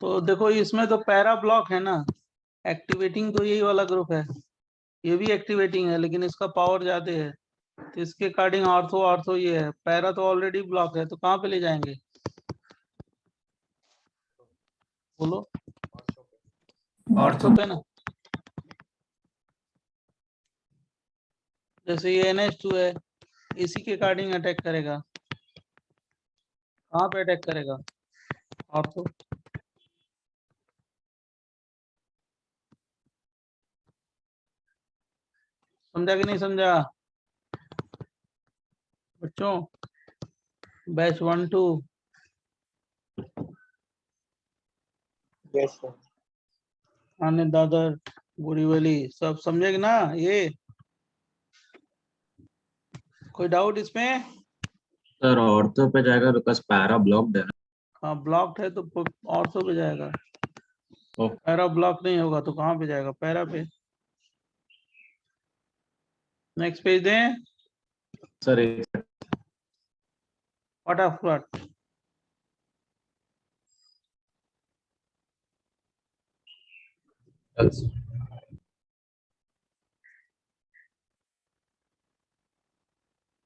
तो देखो इसमें तो पैरा ब्लॉक है ना, एक्टिवेटिंग तो यही वाला ग्रुप है, ये भी एक्टिवेटिंग है लेकिन इसका पावर ज्यादा है, तो इसके अकॉर्डिंग ऑर्थो ऑर्थो ये है, पैरा तो ऑलरेडी ब्लॉक है, तो कहाँ पे ले जाएंगे बोलो? ऑर्थो पे ना। जैसे ये NH2 है, इसी के अकॉर्डिंग अटैक करेगा, कहाँ पे अटैक करेगा? ऑर्थो। समझा कि नहीं समझा बच्चों? Batch 1-2 yes sir. आने दादर बोरीवली सब समझे कि ना? ये कोई डाउट इसमें? सर ऑर्थो पे जाएगा बिकॉज पैरा ब्लॉक्ड है ना। हाँ ब्लॉक्ड है तो ऑर्थो पे जाएगा, ओ पैरा ब्लॉक नहीं होगा तो कहाँ पे जाएगा? पैरा पे। नेक्स्ट पेज दें सर फटाफट।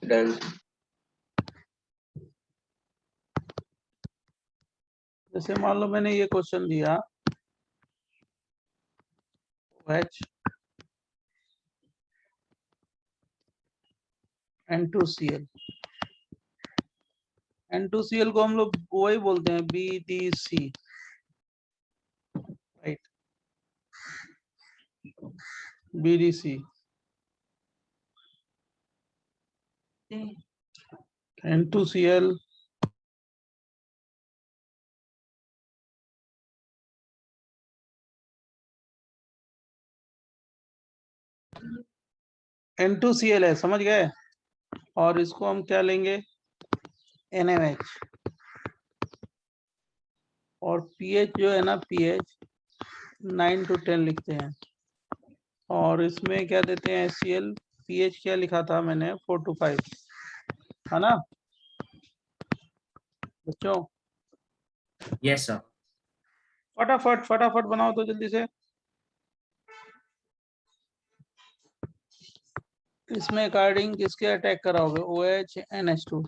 डन। जैसे मान लो मैंने ये क्वेश्चन दिया, OH N2Cl, N2Cl को हम लोग वही बोलते हैं BDC, right? BDC N2Cl N2Cl है, समझ गए? और इसको हम क्या लेंगे? NaOH, और pH जो है ना, pH 9 to 10 लिखते हैं, और इसमें क्या देते हैं? HCl, pH क्या लिखा था मैंने? 4 to 5, है ना बच्चों? Yes sir. फटाफट फटाफट बनाओ तो जल्दी से। इसमें अकॉर्डिंग किसके अटैक कराओगे? OH NH2,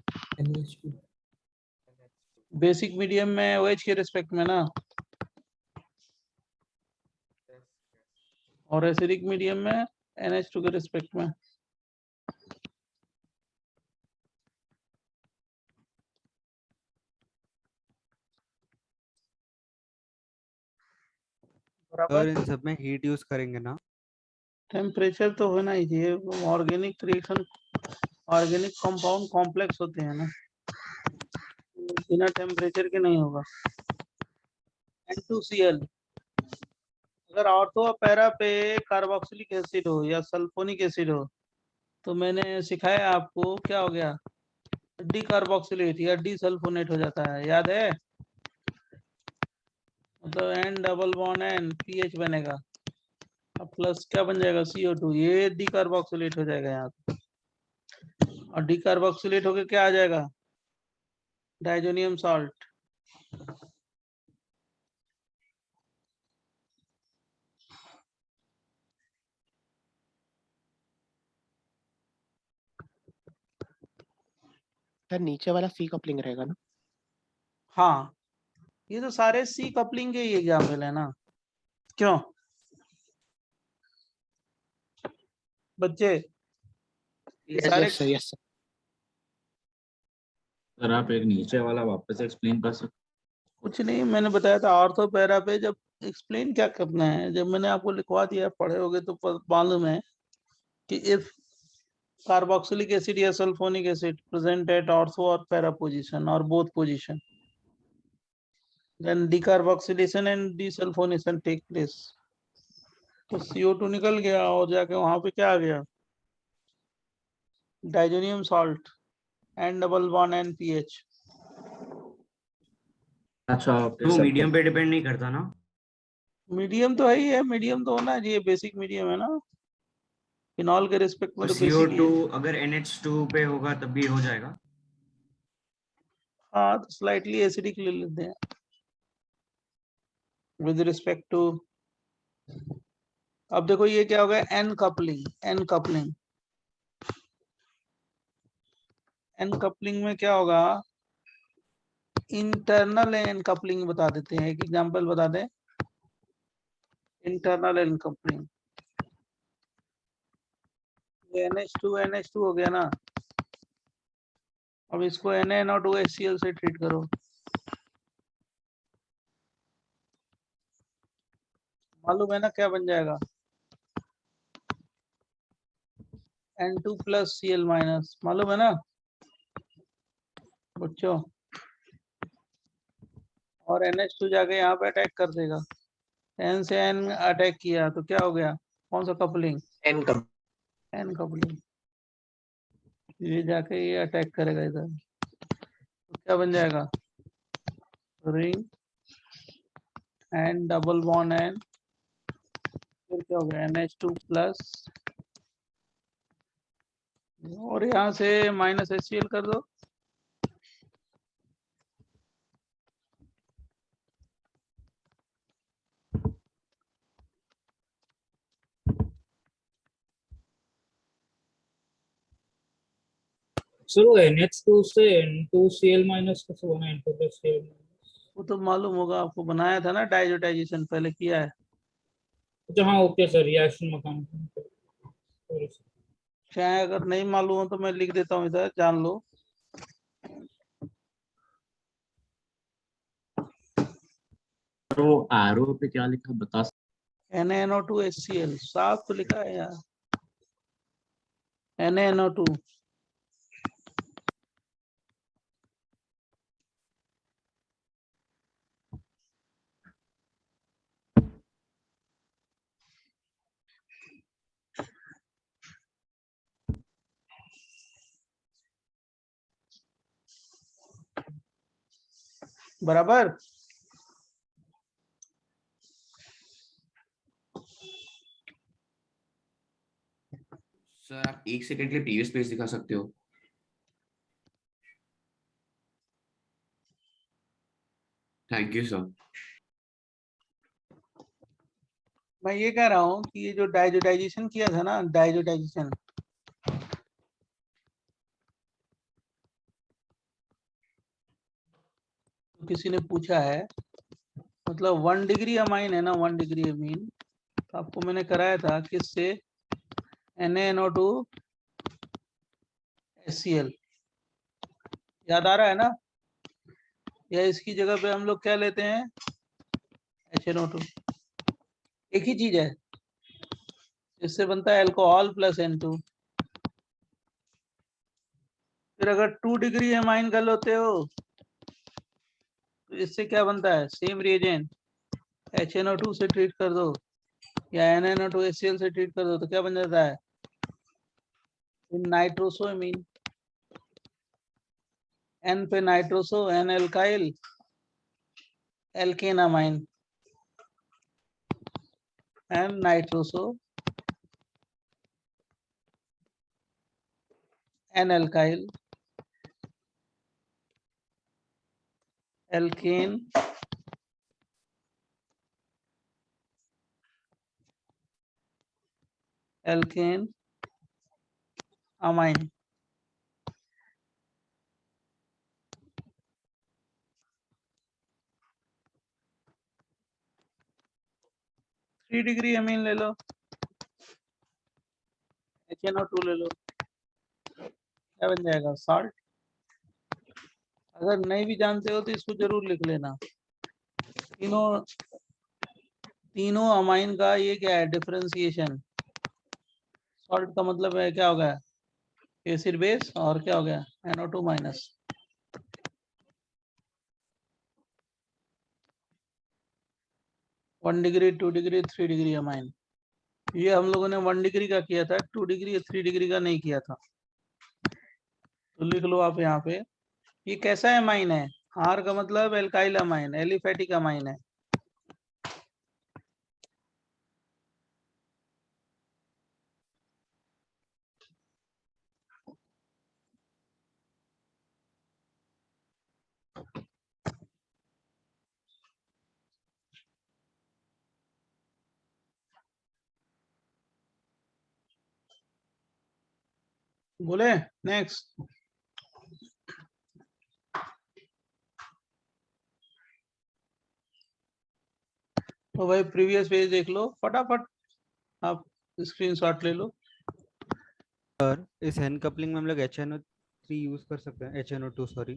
बेसिक मीडियम में OH के रिस्पेक्ट में ना, और एसिडिक मीडियम में NH2 के रिस्पेक्ट में। और इन सब में हीट यूज करेंगे ना? टेम्परेचर तो होना ही चाहिए, organic reaction, organic compound complex होते हैं ना, बिना टेम्परेचर के नहीं होगा। N2Cl, अगर ऑर्थो पैरा पे कार्बोक्सिलिक एसिड हो या सल्फोनिक एसिड हो, तो मैंने सिखाया आपको क्या हो गया? डी कार्बोक्सिलेट या डी सल्फोनेट हो जाता है, याद है? मतलब N double bond N pH बनेगा, अब प्लस क्या बन जाएगा? CO2, ये डी कार्बोक्सिलेट हो जाएगा यहाँ पे, और डी कार्बोक्सिलेट होके क्या आ जाएगा? Diazonium salt. सर नीचे वाला सी कपलिंग रहेगा ना? हाँ, ये तो सारे सी कपलिंग के ही एग्जाम्पल है ना, क्यों बच्चे? ये सारे yes sir, yes sir. Sir आप एक नीचे वाला वापस एक्सप्लेन कर सकते? कुछ नहीं, मैंने बताया था ऑर्थो पैरा पे जब एक्सप्लेन क्या करना है, जब मैंने आपको लिखवा दिया, पढ़े होगे तो मालूम है कि इफ कार्बोक्सिलिक एसिड या sulphonic acid present at ortho और पैरा पोजीशन और both position, then decarboxylation and desulphonation take place. तो CO2 निकल गया और जाके वहां पे क्या आ गया? Diazonium salt, N double bond NPH। अच्छा तो मीडियम पे डिपेंड नहीं करता ना? मीडियम तो है ही है, मीडियम तो होना चाहिए, बेसिक मीडियम है ना, फिनॉल के रिस्पेक्ट में और तो बेसिक ही CO2 है। अगर NH2 पे होगा तब भी हो जाएगा? हाँ तो स्लाइटली एसिडिक ले लेते हैं। विद रिस्पेक्ट टू, अब देखो ये क्या हो गया, N coupling. N coupling, N coupling में क्या होगा, इंटरनल एन कपलिंग बता देते हैं, एक एग्जांपल बता दें। इंटरनल एन कपलिंग, ये NH2 हो गया ना, अब इसको NaNO2HCl से ट्रीट करो, मालूम है ना क्या बन जाएगा, N2 प्लस Cl माइनस, मालूम है ना बच्चों। और NH2 जाके यहाँ पे अटैक कर देगा, N से N अटैक किया तो क्या हो गया, कौन सा कपलिंग, एन कब N कपलिंग। ये जाके ये अटैक करेगा इधर, तो क्या बन जाएगा, ring and double bond N, फिर क्या हो गया NH2 प्लस, और यहाँ से माइनस HCl कर दो, सर वो NH2 से N2Cl माइनस कैसे बना, N2 प्लस Cl माइनस? वो तो मालूम होगा आपको, बनाया था ना डाइजोटाइजेशन पहले किया है। अच्छा हाँ okay sir, reaction mechanism. Sorry sir. चाहे अगर नहीं मालूम हो तो मैं लिख देता हूँ इधर, जान लो। और वो आरओ पे क्या लिखा बता NaNO2HCl साफ तो लिखा है यार, NaNO2। बराबर, सर आप 1 सेकंड के लिए प्रीवियस पेज दिखा सकते हो? Thank you sir. मैं ये कह रहा हूँ कि ये जो डाइजोटाइजेशन किया था ना, डाइजोटाइजेशन, तो किसी ने पूछा है, मतलब 1 डिग्री अमाइन है ना, 1 डिग्री अमीन, तो आपको मैंने कराया था किससे, NaNO2HCl, याद आ रहा है ना, या इसकी जगह पे हम लोग क्या लेते हैं, HNO2, एक ही चीज है, इससे बनता है अल्कोहल प्लस N2। फिर अगर 2 डिग्री अमाइन कर लेते हो तो इससे क्या बनता है, सेम रिएजेंट, HNO2 से ट्रीट कर दो या NaNO2HCl से ट्रीट कर दो तो क्या बन जाता है, नाइट्रोसोमीन, N पे nitroso, N alkyl, alkane amine, N nitroso, N alkyl, alkane, alkane amine. Three degree amine ले लो, HNO2 ले लो, क्या बन जाएगा, साल्ट। अगर नहीं भी जानते हो तो इसको जरूर लिख लेना, तीनों अमाइन का ये क्या है, डिफरेंशिएशन। सॉल्ट का मतलब है क्या हो गया, एसिड बेस, और क्या हो गया, NO2 minus. One degree, 2 degree, 3 degree amine, ये हम लोगों ने 1 डिग्री का किया था, 2 डिग्री या 3 डिग्री का नहीं किया था। तो लिख लो आप यहाँ पे, ये कैसा अमाइन है, आर का मतलब एल्काइल अमाइन, एलिफेटिक अमाइन है। बोले नेक्स्ट। तो भाई प्रीवियस पेज देख लो फटाफट, आप स्क्रीनशॉट ले लो। सर इस हैंड कपलिंग में हम लोग HNO3 यूज कर सकते हैं, HNO2 सॉरी।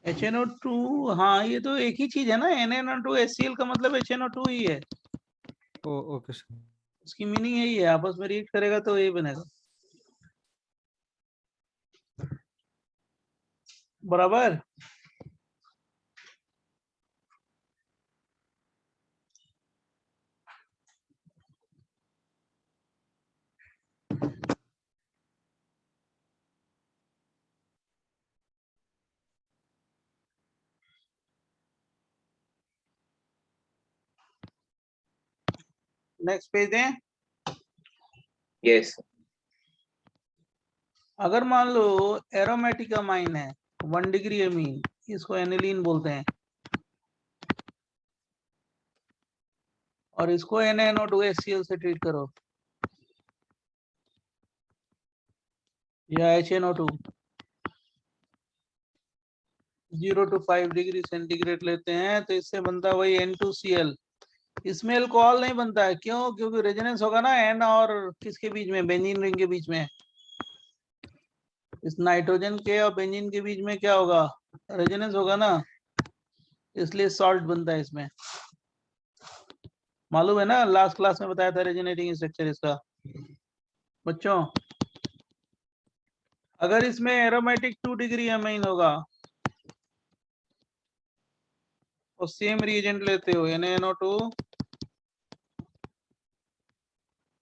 HNO2, हाँ ये तो एक ही चीज है ना, NaNO2 HCl का मतलब HNO2 ही है, ओके सर। उसकी मीनिंग यही है, आपस में रिएक्ट करेगा तो यही बनेगा, बराबर। नेक्स्ट पेज है। Yes. अगर मान लो एरोमेटिक अमाइन है 1 डिग्री अमीन, इसको एनिलीन बोलते हैं, और इसको NaNO2 HCl से ट्रीट करो या HNO2, 0 to 5 डिग्री सेंटीग्रेड लेते हैं तो इससे बनता है वही N2Cl। इसमें अल्कोहल नहीं बनता है, क्यों? क्योंकि रेजोनेंस होगा ना N और किसके बीच में, बेंजीन रिंग के बीच में। इस नाइट्रोजन के और बेंजीन के बीच में क्या होगा, रेजोनेंस होगा ना, इसलिए सॉल्ट बनता है इसमें। मालूम है ना, लास्ट क्लास में बताया था रेजोनेटिंग स्ट्रक्चर इसका। बच्चों अगर इसमें एरोमेटिक 2 डिग्री अमीन होगा और सेम रिएजेंट लेते हो NaNO2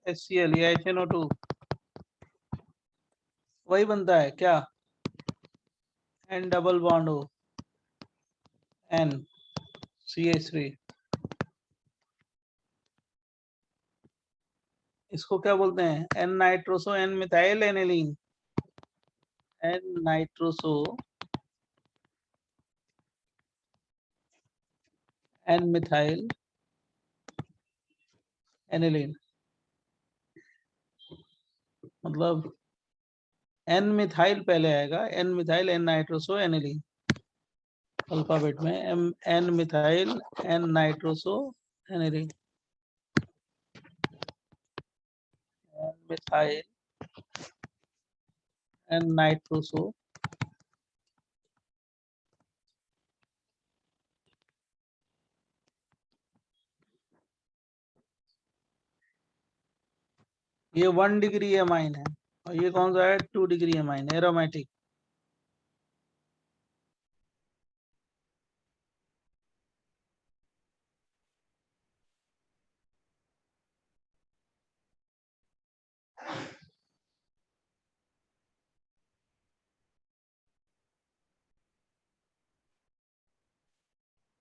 HCl या HNO2, वही बनता है क्या, N डबल बॉन्ड हो N CH3। इसको क्या बोलते हैं, N nitroso N methyl aniline, N nitroso N methyl aniline, मतलब N मिथाइल पहले आएगा, N methyl N nitroso aniline, alphabet में N methyl N nitroso aniline, N methyl N nitroso ये 1 डिग्री अमाइन है, और ये कौन सा है, 2 डिग्री अमाइन एरोमेटिक।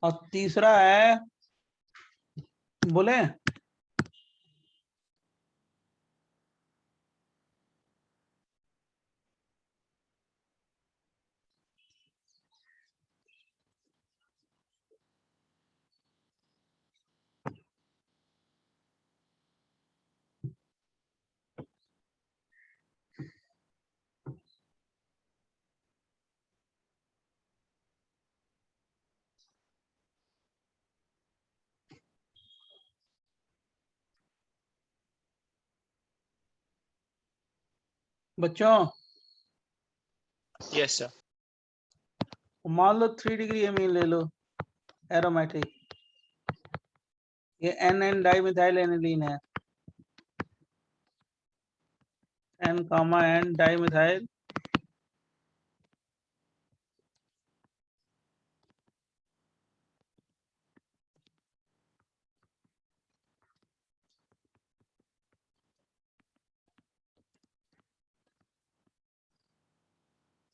और तीसरा है, बोले बच्चों, यस सर। मान लो 3 डिग्री अमीन ले लो एरोमेटिक, ये NN डाइमिथाइल एनिलीन है, N कामा N डाइमिथाइल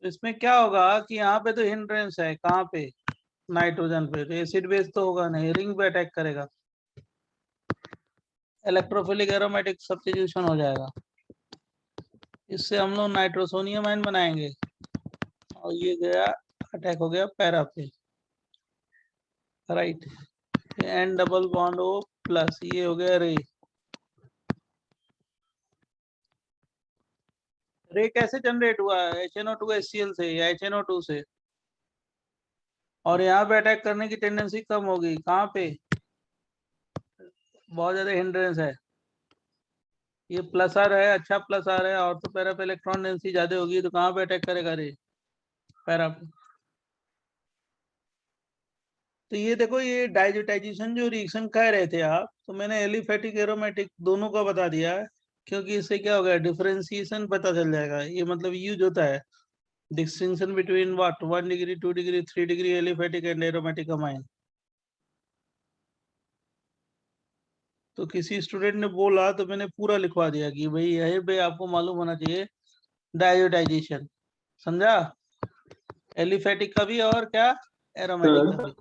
तो इसमें क्या होगा कि यहाँ पे तो हिंड्रेंस है, कहाँ पे, नाइट्रोजन पे, तो एसिड बेस तो होगा नहीं, रिंग पे अटैक करेगा, इलेक्ट्रोफिलिक एरोमेटिक सब्स्टिट्यूशन हो जाएगा, इससे हम लोग नाइट्रोसोनियम आयन बनाएंगे, और ये गया अटैक हो गया पैरा पे, right, N double bond O plus, ये हो गया रे, रे कैसे जनरेट हुआ है? HNO2 HCl से या HNO2 से, और यहाँ पे अटैक करने की टेंडेंसी कम होगी। कहाँ पे? बहुत ज्यादा हिंड्रेंस है, ये प्लस आर है, अच्छा प्लस आर है, और तो पैरा पे इलेक्ट्रॉन डेंसिटी ज्यादा होगी, तो कहाँ पे अटैक करेगा रे? पैरा पे। तो ये देखो, ये डाइजेटाइजेशन जो रिएक्शन कह रहे थे आप, तो मैंने एलिफेटिक एरोमेटिक दोनों का बता दिया है, क्योंकि इससे क्या होगा, डिफरेंशिएशन पता चल जाएगा। ये मतलब यूज होता है distinction between what 1 degree 2 degree 3 degree aliphatic and aromatic amine. तो किसी स्टूडेंट ने बोला तो मैंने पूरा लिखवा दिया कि भाई यही पे आपको मालूम होना चाहिए डायोडाइजेशन, समझा? एलिफेटिक का भी और क्या, एरोमेटिक का भी।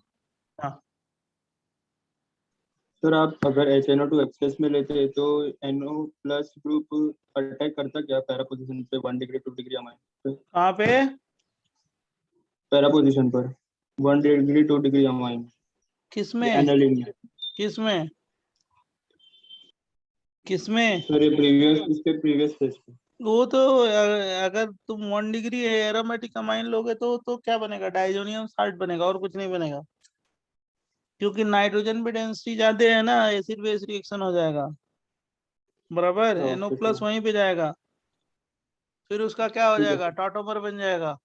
हाँ, सर आप अगर HNO2 एक्सेस में लेते हैं तो NO प्लस ग्रुप अटैक करता क्या पैरा पोजीशन पे 1 डिग्री 2 डिग्री अमाइन पे? कहाँ पे? पैरा पोजीशन पर 1 डिग्री 2 डिग्री अमाइन किसमें? एनालिन में। किसमें? किसमें? सर ये प्रीवियस, इसके प्रीवियस पेज पे। वो तो अगर तुम 1 डिग्री एरोमेटिक अमाइन लोगे तो क्या बनेगा? डाइजोनियम साल्ट बनेगा, और कुछ नहीं बनेगा, क्योंकि नाइट्रोजन पे डेंसिटी ज्यादा है ना, एसिड बेस रिएक्शन हो जाएगा, बराबर। NO okay plus sir. वहीं पे जाएगा, फिर उसका क्या हो ठीक है जाएगा, सर। टॉटोमर बन जाएगा,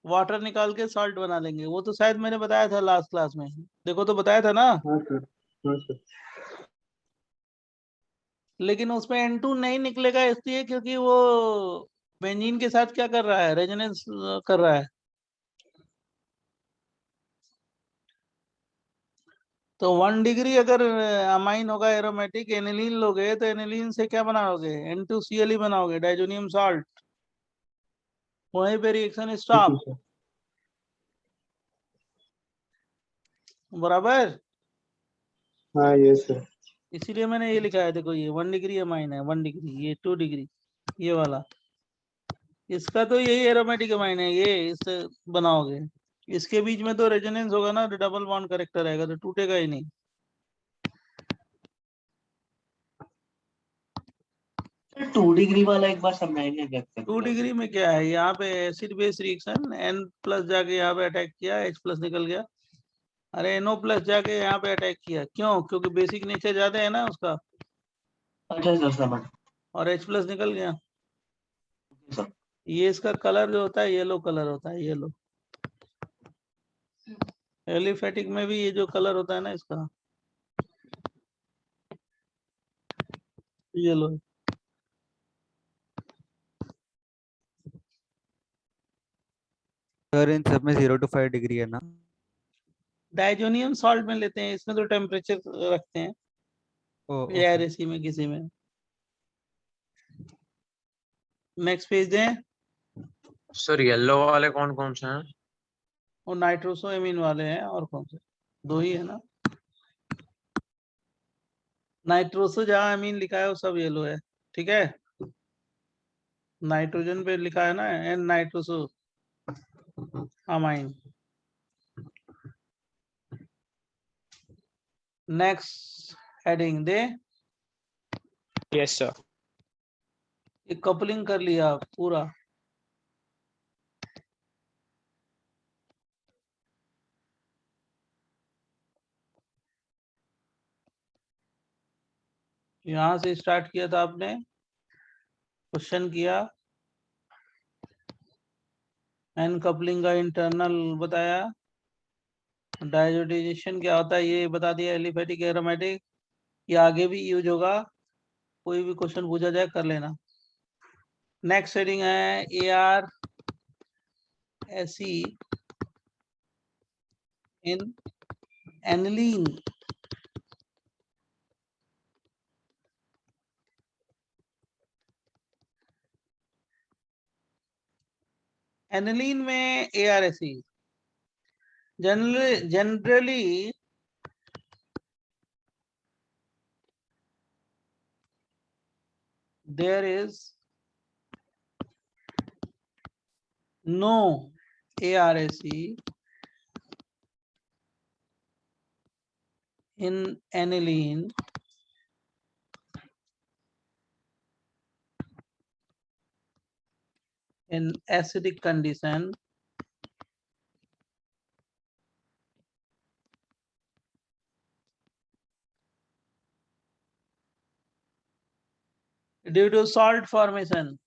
वाटर निकाल के सॉल्ट बना लेंगे। वो तो शायद मैंने बताया था लास्ट क्लास में, देखो तो बताया था ना। हाँ सर। हाँ सर। लेकिन उसमें N2 नहीं निकलेगा, इसलिए क्योंकि वो बेंजीन के साथ क्या कर रहा है, रेजोनेंस कर रहा है। तो 1 डिग्री अगर अमाइन होगा एरोमेटिक, एनिलीन लोगे तो एनिलीन से क्या बनाओगे, N2Cl ही बनाओगे, डाइजोनियम सॉल्ट, वहीं पे रिएक्शन ठीक है स्टॉप, सर। बराबर। हाँ ये सर। इसीलिए मैंने ये लिखा है, देखो ये 1 डिग्री अमाइन है, 1 डिग्री, ये 2 डिग्री, ये वाला, इसका तो यही एरोमेटिक अमाइन है, ये इससे बनाओगे। इसके बीच में तो रेजोनेंस होगा ना, डबल बॉन्ड करेक्टर आएगा, तो टूटेगा ही नहीं। 2 डिग्री वाला एक बार समझाएंगे क्या 2 डिग्री में क्या है, यहाँ पे acid base reaction, N plus जाके यहाँ पे अटैक किया, H प्लस निकल गया। अरे NO प्लस जाके यहाँ पे अटैक किया, क्यों? क्योंकि बेसिक नेचर ज्यादा है ना उसका, अच्छा सर समझ और H प्लस निकल गया। सर। ये इसका कलर जो होता है, येलो कलर होता है, येलो। एलिफेटिक में भी ये जो कलर होता है ना इसका, येलो। सर इन सब में 0 to 5 डिग्री है ना? डाइजोनियम सॉल्ट में लेते हैं, इसमें तो टेम्परेचर रखते हैं, ओ ओके। ARAC में किसी में। नेक्स्ट पेज दें। सर येलो वाले कौन कौन से हैं? और नाइट्रोसोएमीन वाले हैं, और कौन से? दो ही है ना, नाइट्रोसो जहाँ अमीन लिखा है वो सब येलो है, ठीक है। नाइट्रोजन पे लिखा है ना N nitroso amine. Next heading दे। Yes, sir. ये कपलिंग कर लिया पूरा। यहां से स्टार्ट किया था आपने, क्वेश्चन किया, एन कपलिंग का इंटरनल बताया, डायजोटाइजेशन क्या होता है ये बता दिया, एलिफेटिक एरोमेटिक, ये आगे भी यूज होगा, कोई भी क्वेश्चन पूछा जाए कर लेना। नेक्स्ट हेडिंग है ARSE इन एनिलीन। एनिलीन में ARSE generally there is no ARSE in aniline in acidic condition due to salt formation.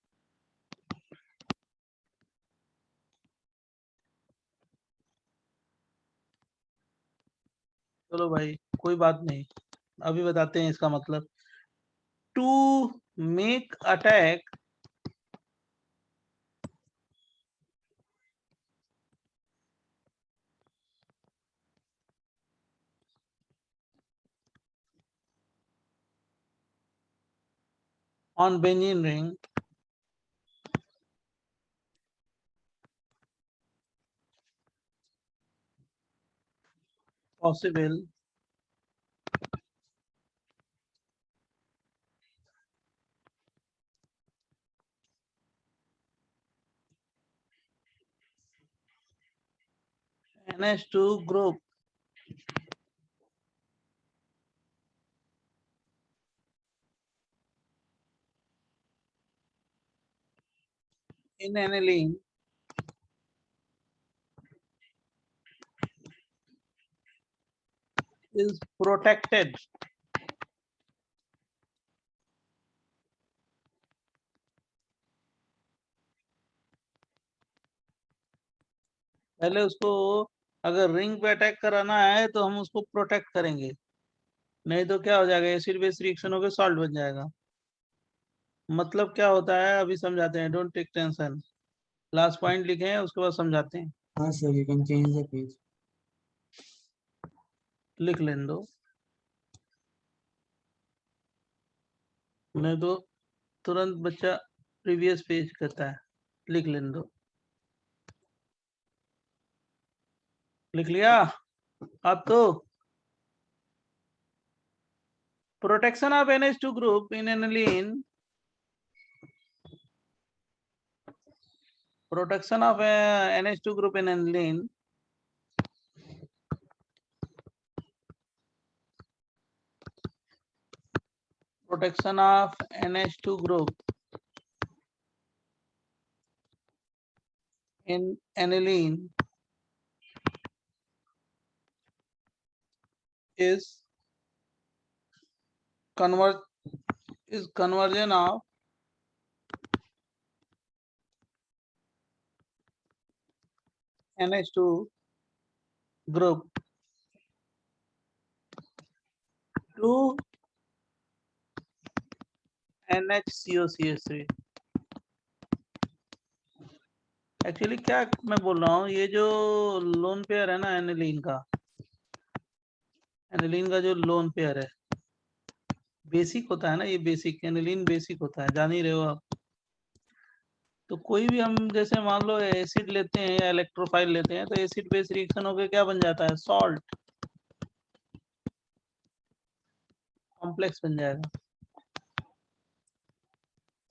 चलो भाई कोई बात नहीं, अभी बताते हैं इसका मतलब। To make attack on benzene ring possible NH2 group in aniline is protected पहले उसको, अगर रिंग पे अटैक कराना है तो हम उसको प्रोटेक्ट करेंगे, नहीं तो क्या हो जाएगा, एसिड बेस रिएक्शन होकर सॉल्ट बन जाएगा। मतलब क्या होता है अभी समझाते हैं, don't take tension. Last point लिखे हैं उसके बाद समझाते हैं। हाँ sir, you can change the page. लिख लेने दो, नहीं तो तुरंत बच्चा प्रीवियस पेज करता है। लिख लेने दो, लिख लिया अब तो। Protection of NH2 group in aniline, protection of NH2 group in aniline protection of NH2 group in aniline is conversion of NH2 group to NHCOCH3। Actually क्या मैं बोल रहा हूँ, ये जो लोन पेयर है ना एनिलीन का जो लोन पेयर है, बेसिक होता है ना, ये बेसिक एनिलीन बेसिक होता है, जान ही रहे हो आप। तो कोई भी हम जैसे मान लो एसिड लेते हैं या इलेक्ट्रोफाइल लेते हैं, तो एसिड बेस रिएक्शन होकर क्या बन जाता है, सॉल्ट, कॉम्प्लेक्स बन जाएगा।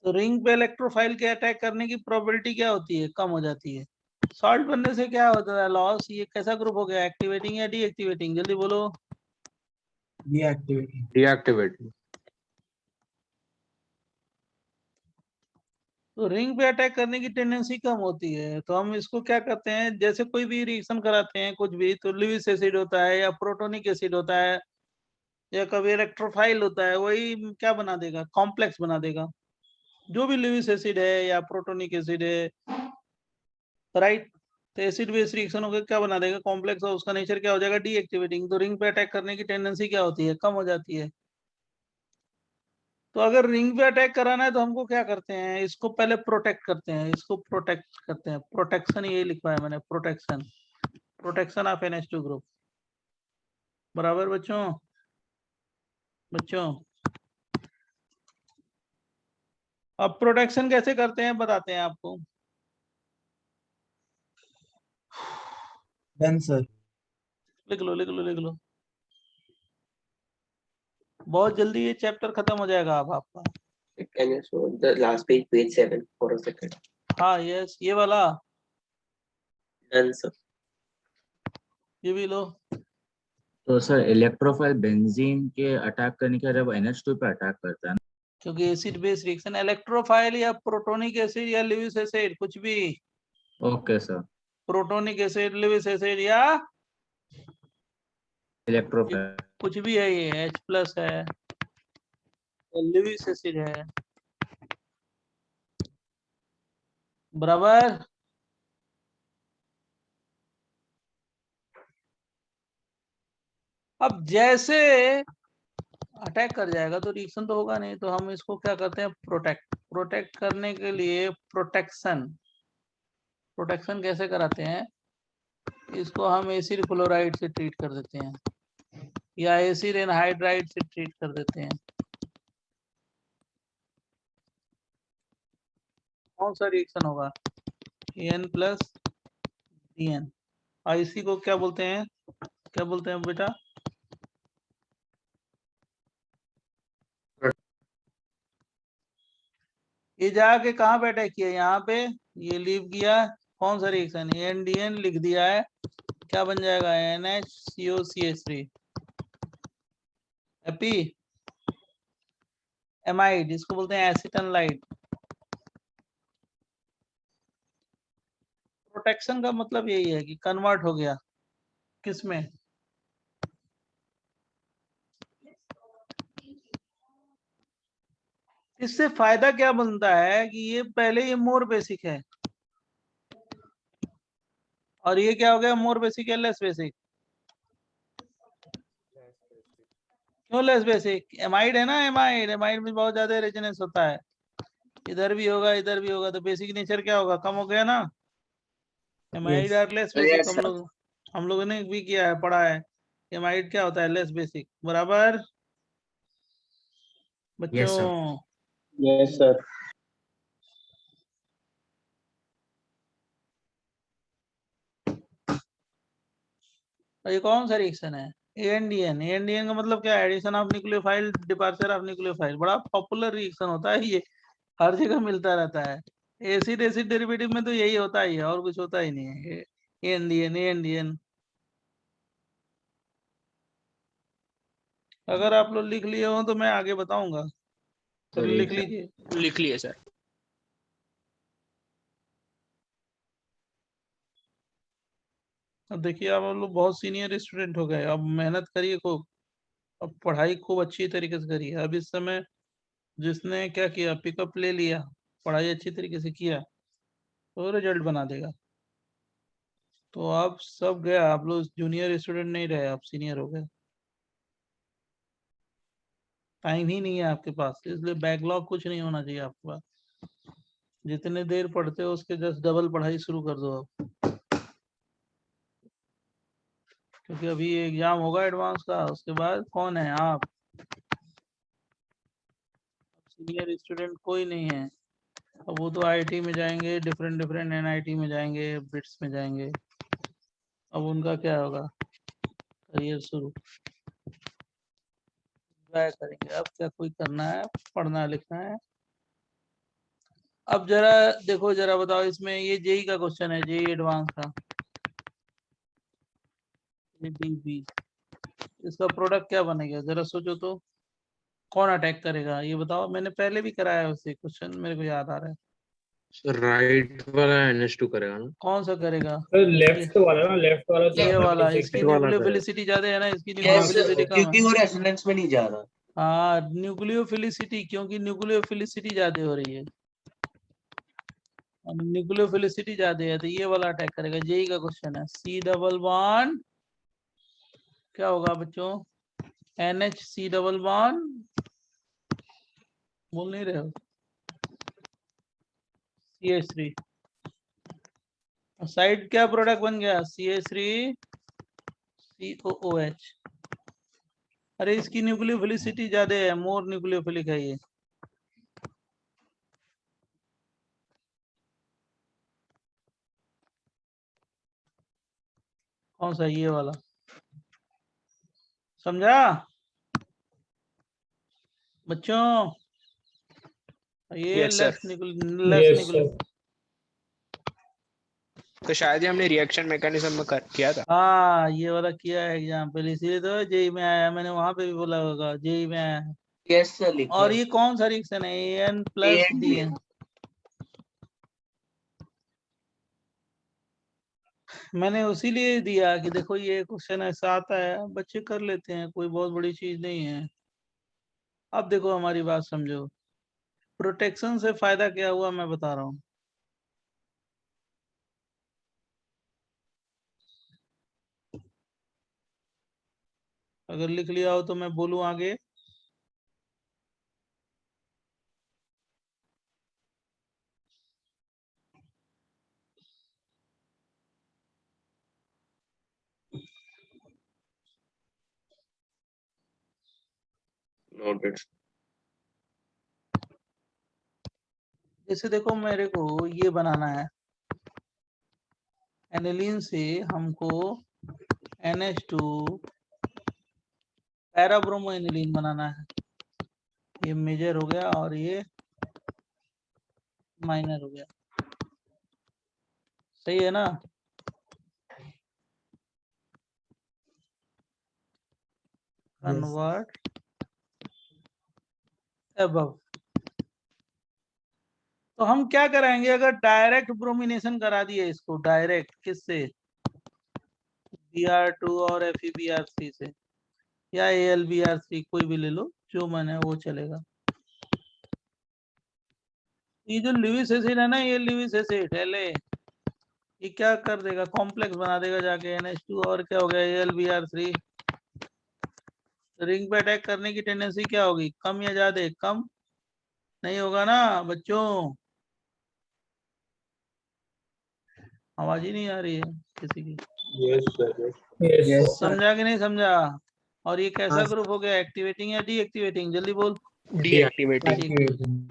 तो रिंग पे इलेक्ट्रोफाइल के अटैक करने की प्रोबेबिलिटी क्या होती है, कम हो जाती है। सॉल्ट बनने से क्या होता है, लॉस। ये कैसा ग्रुप हो गया, एक्टिवेटिंग या डीएक्टिवेटिंग, जल्दी बोलो। डीएक्टिवेटिंग। तो रिंग पे अटैक करने की टेंडेंसी कम होती है, तो हम इसको क्या करते हैं, जैसे कोई भी रिएक्शन कराते हैं कुछ भी, तो लुईस एसिड होता है या प्रोटोनिक एसिड होता है या कभी इलेक्ट्रोफाइल होता है, वही क्या बना देगा, कॉम्प्लेक्स बना देगा। जो भी लुईस एसिड है या प्रोटोनिक एसिड है, राइट, तो एसिड बेस रिएक्शन होकर क्या बना देगा, कॉम्प्लेक्स, और उसका नेचर क्या हो जाएगा, डीएक्टिवेटिंग। तो रिंग पे अटैक करने की टेंडेंसी क्या होती है, कम हो जाती है। तो अगर रिंग पे अटैक कराना है तो हमको क्या करते हैं, इसको पहले प्रोटेक्ट करते हैं, इसको प्रोटेक्ट करते हैं। प्रोटेक्शन ये लिखा है मैंने, protection, protection of NH2 group, बराबर बच्चों। अब प्रोटेक्शन कैसे करते हैं बताते हैं आपको। Done sir. लिख लो लिख लो लिख लो, बहुत जल्दी ये चैप्टर खत्म हो जाएगा अब आपका। Can you show the last page, page 7 for a second? हाँ यस, ये वाला, Done, sir. ये भी लो। तो सर इलेक्ट्रोफाइल बेंजीन के अटैक करने के जब NH2 पे अटैक करता है क्योंकि एसिड बेस रिएक्शन, इलेक्ट्रोफाइल या प्रोटोनिक एसिड या लिविस एसिड, कुछ भी, okay sir. Protonic acid, Lewis acid या इलेक्ट्रोफाइल। कुछ भी है, ये H+ है, लिविस एसिड है, बराबर। अब जैसे अटैक कर जाएगा तो रिएक्शन तो होगा नहीं, तो हम इसको क्या करते हैं, प्रोटेक्ट करने के लिए प्रोटेक्शन कैसे कराते हैं, इसको हम एसिड क्लोराइड से ट्रीट कर देते हैं या एसिड एनहाइड्राइड से ट्रीट कर देते हैं। कौन सा रिएक्शन होगा, N+DN। इसी को क्या बोलते हैं, क्या बोलते हैं बेटा, ये जाके कहाँ पे अटैक किया, यहाँ पे, ये लीव किया, कौन सा रिएक्शन, NDN लिख दिया है, क्या बन जाएगा, NHCOCH3। हैप्पी एमाइड, इसको बोलते हैं एसीटनलाइट। प्रोटेक्शन का मतलब यही है कि कन्वर्ट हो गया किसमें, इससे फायदा क्या बनता है कि ये पहले ये मोर बेसिक है और ये क्या हो गया, मोर बेसिक है लेस बेसिक। क्यों लेस बेसिक, एमाइड है ना, एमाइड में बहुत ज्यादा रेजोनेंस होता है, इधर भी होगा इधर भी होगा, तो बेसिक नेचर क्या होगा, कम हो गया ना। एमाइड और लेस बेसिक, हम लोगों ने भी किया है, पढ़ा है, एमाइड क्या होता है, लेस बेसिक, बराबर Yes, sir. बच्चों। Yes sir. ये कौन सा रिएक्शन है, एएनडीएन का मतलब क्या है, addition of nucleophile, departure of nucleophile, बड़ा पॉपुलर रिएक्शन होता है ये, हर जगह मिलता रहता है। एसिड एसिड डेरिवेटिव में तो यही होता ही है, और कुछ होता ही नहीं है, एएनडीएन। अगर आप लोग लिख लिए हो तो मैं आगे बताऊंगा, तो लिख लीजिए। लिख लिए सर। अब देखिए आप लोग बहुत सीनियर स्टूडेंट हो गए, अब मेहनत करिए खूब, अब पढ़ाई खूब अच्छी तरीके से करिए। अब इस समय जिसने क्या किया, पिकअप ले लिया, पढ़ाई अच्छी तरीके से किया, तो रिजल्ट बना देगा। तो आप सब गया, आप लोग जूनियर स्टूडेंट नहीं रहे, आप सीनियर हो गए। टाइम ही नहीं है आपके पास, इसलिए बैकलॉग कुछ नहीं होना चाहिए आपके पास। जितने देर पढ़ते हो उसके जस्ट डबल पढ़ाई शुरू कर दो अब, क्योंकि अभी एग्जाम होगा एडवांस का, उसके बाद कौन है आप, सीनियर स्टूडेंट कोई नहीं है। अब वो तो आईटी में जाएंगे, डिफरेंट एनआईटी में जाएंगे, बिट्स में जाएंगे, अब उनका क्या होगा, करियर शुरू ट्राई करेंगे। अब क्या कोई करना है, पढ़ना लिखना है। अब जरा देखो, जरा बताओ, इसमें ये जेई का क्वेश्चन है, जेई एडवांस का, DB, इसका प्रोडक्ट क्या बनेगा, जरा सोचो तो, कौन अटैक करेगा ये बताओ। मैंने पहले भी कराया है उससे क्वेश्चन, मेरे को याद आ रहा है। सर राइट वाला NH2 करेगा ना? कौन सा करेगा, तो लेफ्ट वाला ना, लेफ्ट वाला तो ये आपने वाला, basic इसकी है। न्यूक्लियोफिलिसिटी ज्यादा है ना, इसकी यस, न्यूक्लियोफिलिसिटी कम क्योंकि है। वो रेजोनेंस में नहीं जा रहा। हाँ, न्यूक्लियोफिलिसिटी, क्योंकि न्यूक्लियोफिलिसिटी ज्यादा हो रही है, न्यूक्लियोफिलिसिटी ज्यादा है, तो ये वाला अटैक करेगा। जेई का क्वेश्चन है, C डबल बॉन्ड क्या होगा बच्चों, NH, C डबल बॉन्ड, बोल नहीं रहे हो, CH3, साइड क्या प्रोडक्ट बन गया, CH3 COOH। अरे इसकी न्यूक्लियोफिलिसिटी ज्यादा है, मोर न्यूक्लियोफिलिक है ये। कौन सा, ये वाला, समझा बच्चों, ये Yes, sir. Less Yes, sir. तो शायद ही हमने रिएक्शन मैकेनिज्म में किया था। हाँ, ये वाला किया है एग्जाम्पल, इसीलिए तो जेई में आया, मैंने वहां पे भी बोला होगा जेई में आया है। यस सर लिख और ये कौन सा रिएक्शन है? N plus D N. मैंने उसी लिए दिया कि देखो ये क्वेश्चन ऐसा आता है, बच्चे कर लेते हैं, कोई बहुत बड़ी चीज नहीं है। अब देखो हमारी बात समझो, प्रोटेक्शन से फायदा क्या हुआ मैं बता रहा हूँ। अगर लिख लिया हो तो मैं बोलूं आगे। Noted. जैसे देखो मेरे को ये बनाना है, एनिलीन से हमको NH2 पैराब्रोमो एनिलीन बनाना है। ये मेजर हो गया और ये माइनर हो गया, सही है ना? Convert above. तो हम क्या कराएंगे, अगर डायरेक्ट ब्रोमिनेशन करा दिए इसको, डायरेक्ट किससे? Br2 और FeBr3 से, या AlBr3 कोई भी ले लो, जो मन है वो चलेगा। ये जो लिविस एसिड है ना, ये लिविस एसिड La, ये क्या कर देगा, कॉम्प्लेक्स बना देगा जाके NH2, और क्या हो गया AlBr3। रिंग पे अटैक करने की टेंडेंसी क्या होगी, कम या ज्यादा? कम नहीं होगा ना बच्चों, आवाज ही नहीं आ रही है किसी की। Yes sir. Yes. समझा कि नहीं समझा? और ये कैसा ग्रुप हो गया, एक्टिवेटिंग या डीएक्टिवेटिंग? जल्दी बोल। डीएक्टिवेटिंग।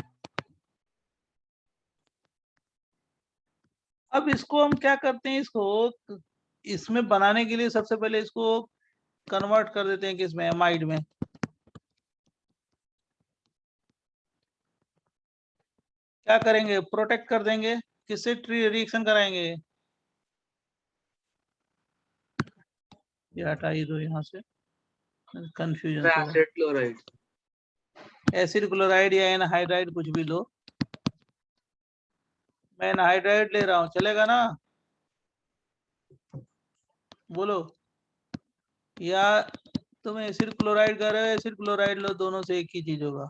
अब इसको हम क्या करते हैं, इसको इसमें बनाने के लिए सबसे पहले इसको कन्वर्ट कर देते हैं किसमें, एमाइड में। क्या करेंगे, प्रोटेक्ट कर देंगे, किससे रिएक्शन कराएंगे? ये हटा ही दो यहाँ से, कंफ्यूजन थोड़ा। Acid chloride. एसिड क्लोराइड या एनहाइड्राइड कुछ भी लो, मैं एनहाइड्राइड ले रहा हूँ, चलेगा ना? बोलो। या तुम एसिड क्लोराइड कर रहे हो, एसिड क्लोराइड लो, दोनों से एक ही चीज होगा।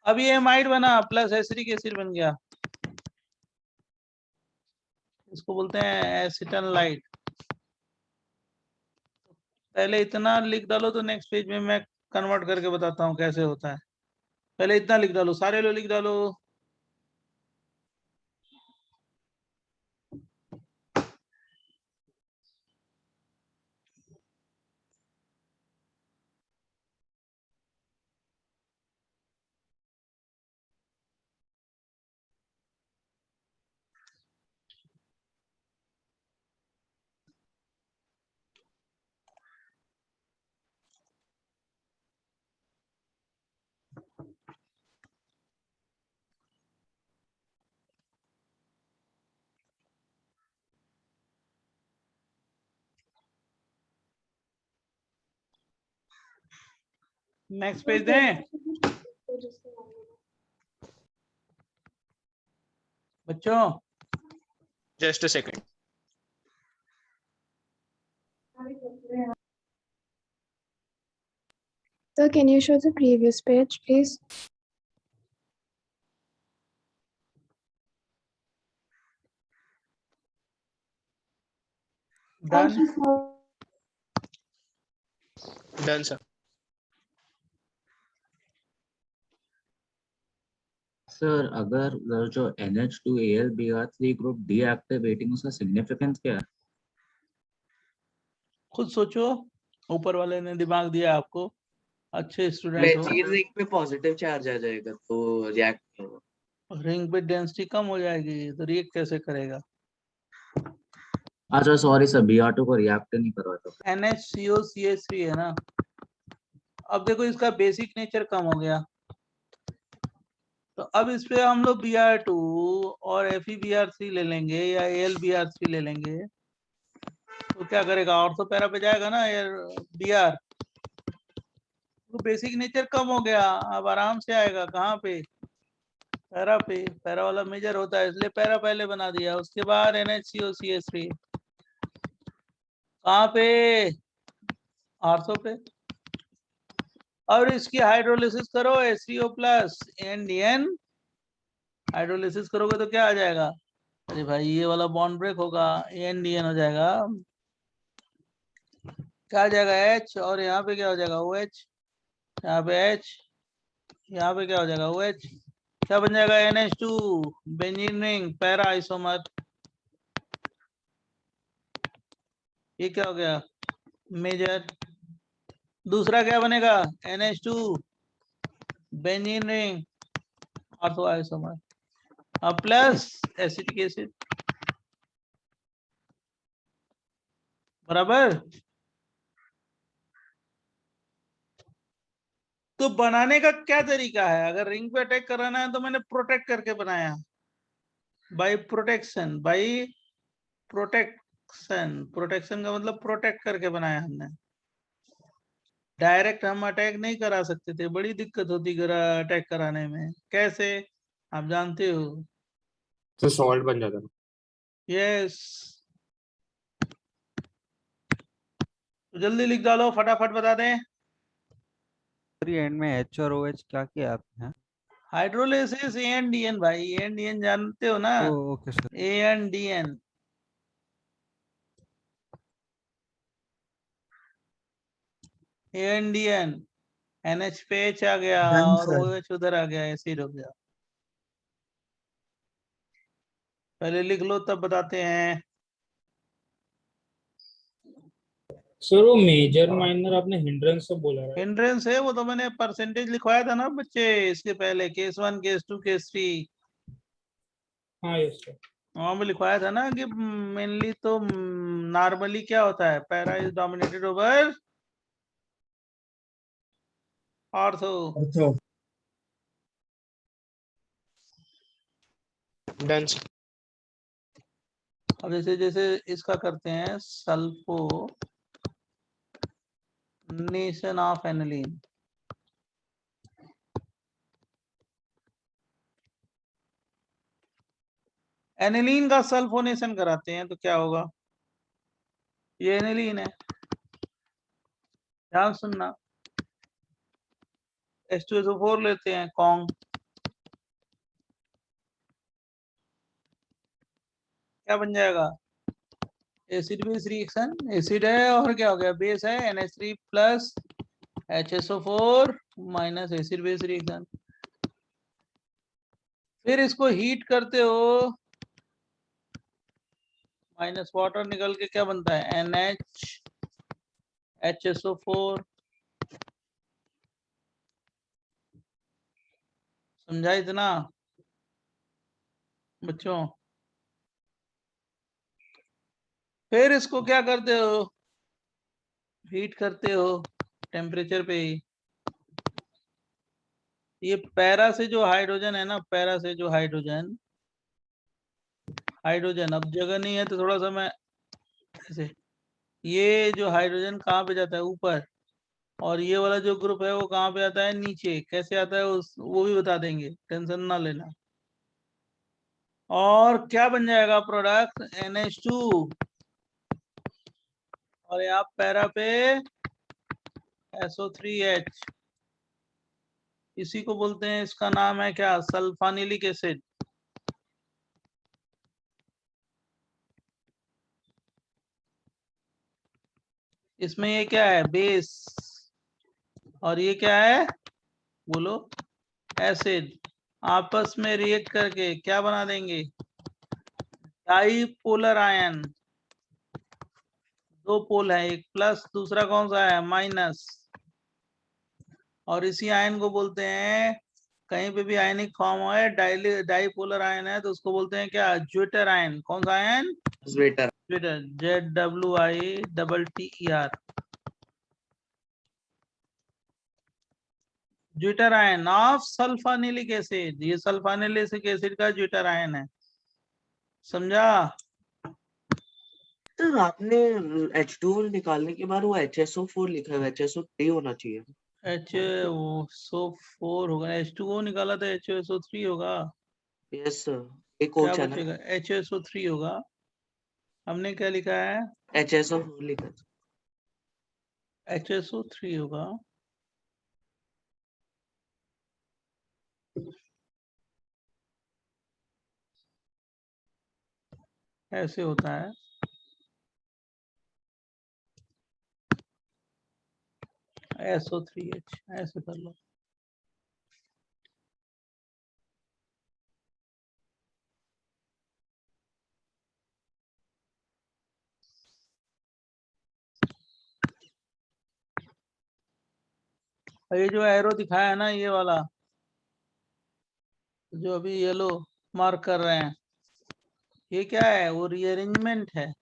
अब ये एमाइड बना प्लस एसिडिक एसिड बन गया, इसको बोलते हैं एसिटनलाइट। पहले इतना लिख डालो तो नेक्स्ट पेज में मैं कन्वर्ट करके बताता हूँ कैसे होता है। पहले इतना लिख डालो, सारे लो लिख डालो। नेक्स्ट पेज दें बच्चों? Just a second. So can you show the previous page, please? Done. Done sir. Sir अगर जो NH2AlBr3 ग्रुप डीएक्टिवेटिंग, उसका सिग्निफिकेंस क्या है? खुद सोचो, ऊपर वाले ने दिमाग दिया आपको, अच्छे स्टूडेंट हो। बेंजीन रिंग पे पॉजिटिव चार्ज आ जाएगा तो रिएक्ट होगा। रिंग पे डेंसिटी कम हो जाएगी तो रिएक्ट कैसे करेगा? अच्छा सॉरी सर, Br2 को रिएक्ट नहीं करवाता। NHCOCH3 है ना। अब देखो इसका बेसिक नेचर कम हो गया, तो अब इस पे हम लोग Br2 और FeBr3 ले लेंगे या AlBr3 ले लेंगे, तो क्या करेगा, ऑर्थो पैरा पे जाएगा ना यार Br, तो बेसिक नेचर कम हो गया, अब आराम से आएगा कहाँ पे, पैरा पे। पैरा वाला मेजर होता है इसलिए पैरा पहले बना दिया, उसके बाद NHCOCH3 कहाँ पे, ऑर्थो पे। और इसकी हाइड्रोलिसिस करो HCO प्लस NDN, हाइड्रोलिसिस करोगे तो क्या आ जाएगा, अरे भाई ये वाला बॉन्ड ब्रेक होगा, NDN हो जाएगा, क्या आ जाएगा H, और यहाँ पे क्या हो जाएगा OH, यहाँ पे H, यहाँ पे क्या हो जाएगा OH, क्या बन जाएगा NH2 benzene ring para isomer. ये क्या हो गया मेजर। दूसरा क्या बनेगा NH2 benzene ring ortho isomer, अब प्लस एसिटिक एसिड, बराबर। तो बनाने का क्या तरीका है, अगर रिंग पे अटैक कराना है तो मैंने प्रोटेक्ट करके बनाया, by protection, by protection, protection का मतलब प्रोटेक्ट करके बनाया हमने। डायरेक्ट हम अटैक नहीं करा सकते थे, बड़ी दिक्कत होती अटैक कराने में, कैसे आप जानते हो, तो सॉल्ट बन जाता है। यस। तो जल्दी लिख डालो, फटाफट बता दें। एंड में H और OH क्या किया आपने? हाइड्रोलिसिस ANDN भाई, ANDN जानते हो ना, okay sir. ANDN, ANDN, NH पे H आ गया और OH उधर आ गया, एसिड हो गया। पहले लिख लो तब बताते हैं। सर वो मेजर माइनर आपने हिंड्रेंस से बोला है। हिंड्रेंस है वो तो मैंने परसेंटेज लिखवाया था ना बच्चे, इसके पहले केस 1 केस 2 केस 3, हाँ यस सर। वहां में लिखवाया था ना कि मेनली तो नॉर्मली क्या होता है, para is dominated over ortho. Done sir. अब जैसे जैसे इसका करते हैं sulpho nation of aniline, aniline का सल्फोनेशन कराते हैं तो क्या होगा, ये एनिलीन है, ध्यान सुनना, H2SO4 लेते हैं कॉन्ग, क्या बन जाएगा, एसिड बेस रिएक्शन, एसिड है और क्या हो गया बेस है, NH3 plus HSO4 minus acid base reaction. फिर इसको हीट करते हो, माइनस वाटर निकल के क्या बनता है NH HSO4, समझा इतना बच्चों। फिर इसको क्या करते हो, हीट करते हो टेम्परेचर पे ही, ये पैरा से जो हाइड्रोजन है ना, पैरा से जो हाइड्रोजन, हाइड्रोजन अब जगह नहीं है तो थोड़ा सा मैं ऐसे, ये जो हाइड्रोजन कहाँ पे जाता है ऊपर, और ये वाला जो ग्रुप है वो कहाँ पे आता है नीचे, कैसे आता है उस वो भी बता देंगे, टेंशन ना लेना। और क्या बन जाएगा प्रोडक्ट NH2, और यहाँ पैरा पे SO3H, इसी को बोलते हैं, इसका नाम है क्या, सल्फानिलिक एसिड। इसमें ये क्या है बेस, और ये क्या है बोलो एसिड, आपस में रिएक्ट करके क्या बना देंगे, डाईपोलर आयन, दो पोल है, एक प्लस दूसरा कौन सा है माइनस, और इसी आयन को बोलते हैं, कहीं पे भी आयनिक फॉर्म हो है डाईपोलर आयन है तो उसको बोलते हैं क्या, ज्विटर आयन, कौन सा ion, zwitter. Zwitter, ZWITTER, zwitter ion of sulphanilic acid, ये सल्फानिलिक एसिड का ज्यूटर आयन है, समझा? सर आपने H2 निकालने के बाद वो HSO4 लिखा है, HSO3 होना चाहिए। HSO4 होगा, H2O निकाला था, HSO3 होगा। यस सर, एक क्या और बचेगा? HSO3 होगा। हमने क्या लिखा है? HSO4 लिखा है। HSO3 होगा। ऐसे होता है, SO3H, ऐसे कर लो। ये जो एरो दिखाया है ना, ये वाला जो अभी येलो मार्क कर रहे हैं, ये क्या है? वो रीअरेंजमेंट है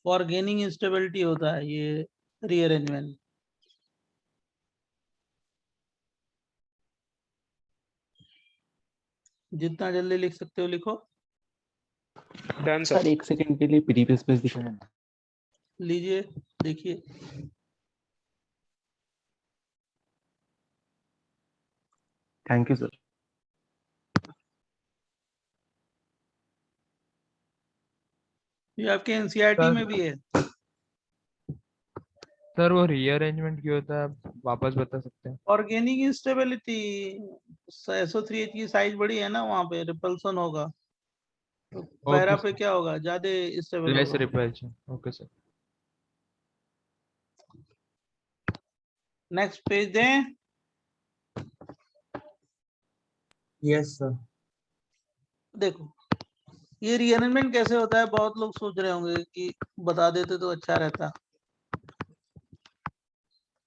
फॉर गेनिंग स्टेबिलिटी होता है ये रीअरेंजमेंट। जितना जल्दी लिख सकते हो लिखो। डन सर एक सेकंड के लिए प्रीवियस पेज दिखाना। लीजिए देखिए, थैंक यू सर। ये आपके एनसीईआरटी में भी है। सर वो रीअरेंजमेंट क्यों होता है, आप वापस बता सकते हैं? ऑर्गेनिक इंस्टेबिलिटी, SO3H की साइज बड़ी है ना, वहां पे रिपल्सन होगा, तो पैरा पे क्या होगा? ज्यादा स्टेबल लेस होगा। Repulsion. Okay sir. Next page दें। Yes sir. देखो ये रीअरेंजमेंट कैसे होता है, बहुत लोग सोच रहे होंगे कि बता देते तो अच्छा रहता।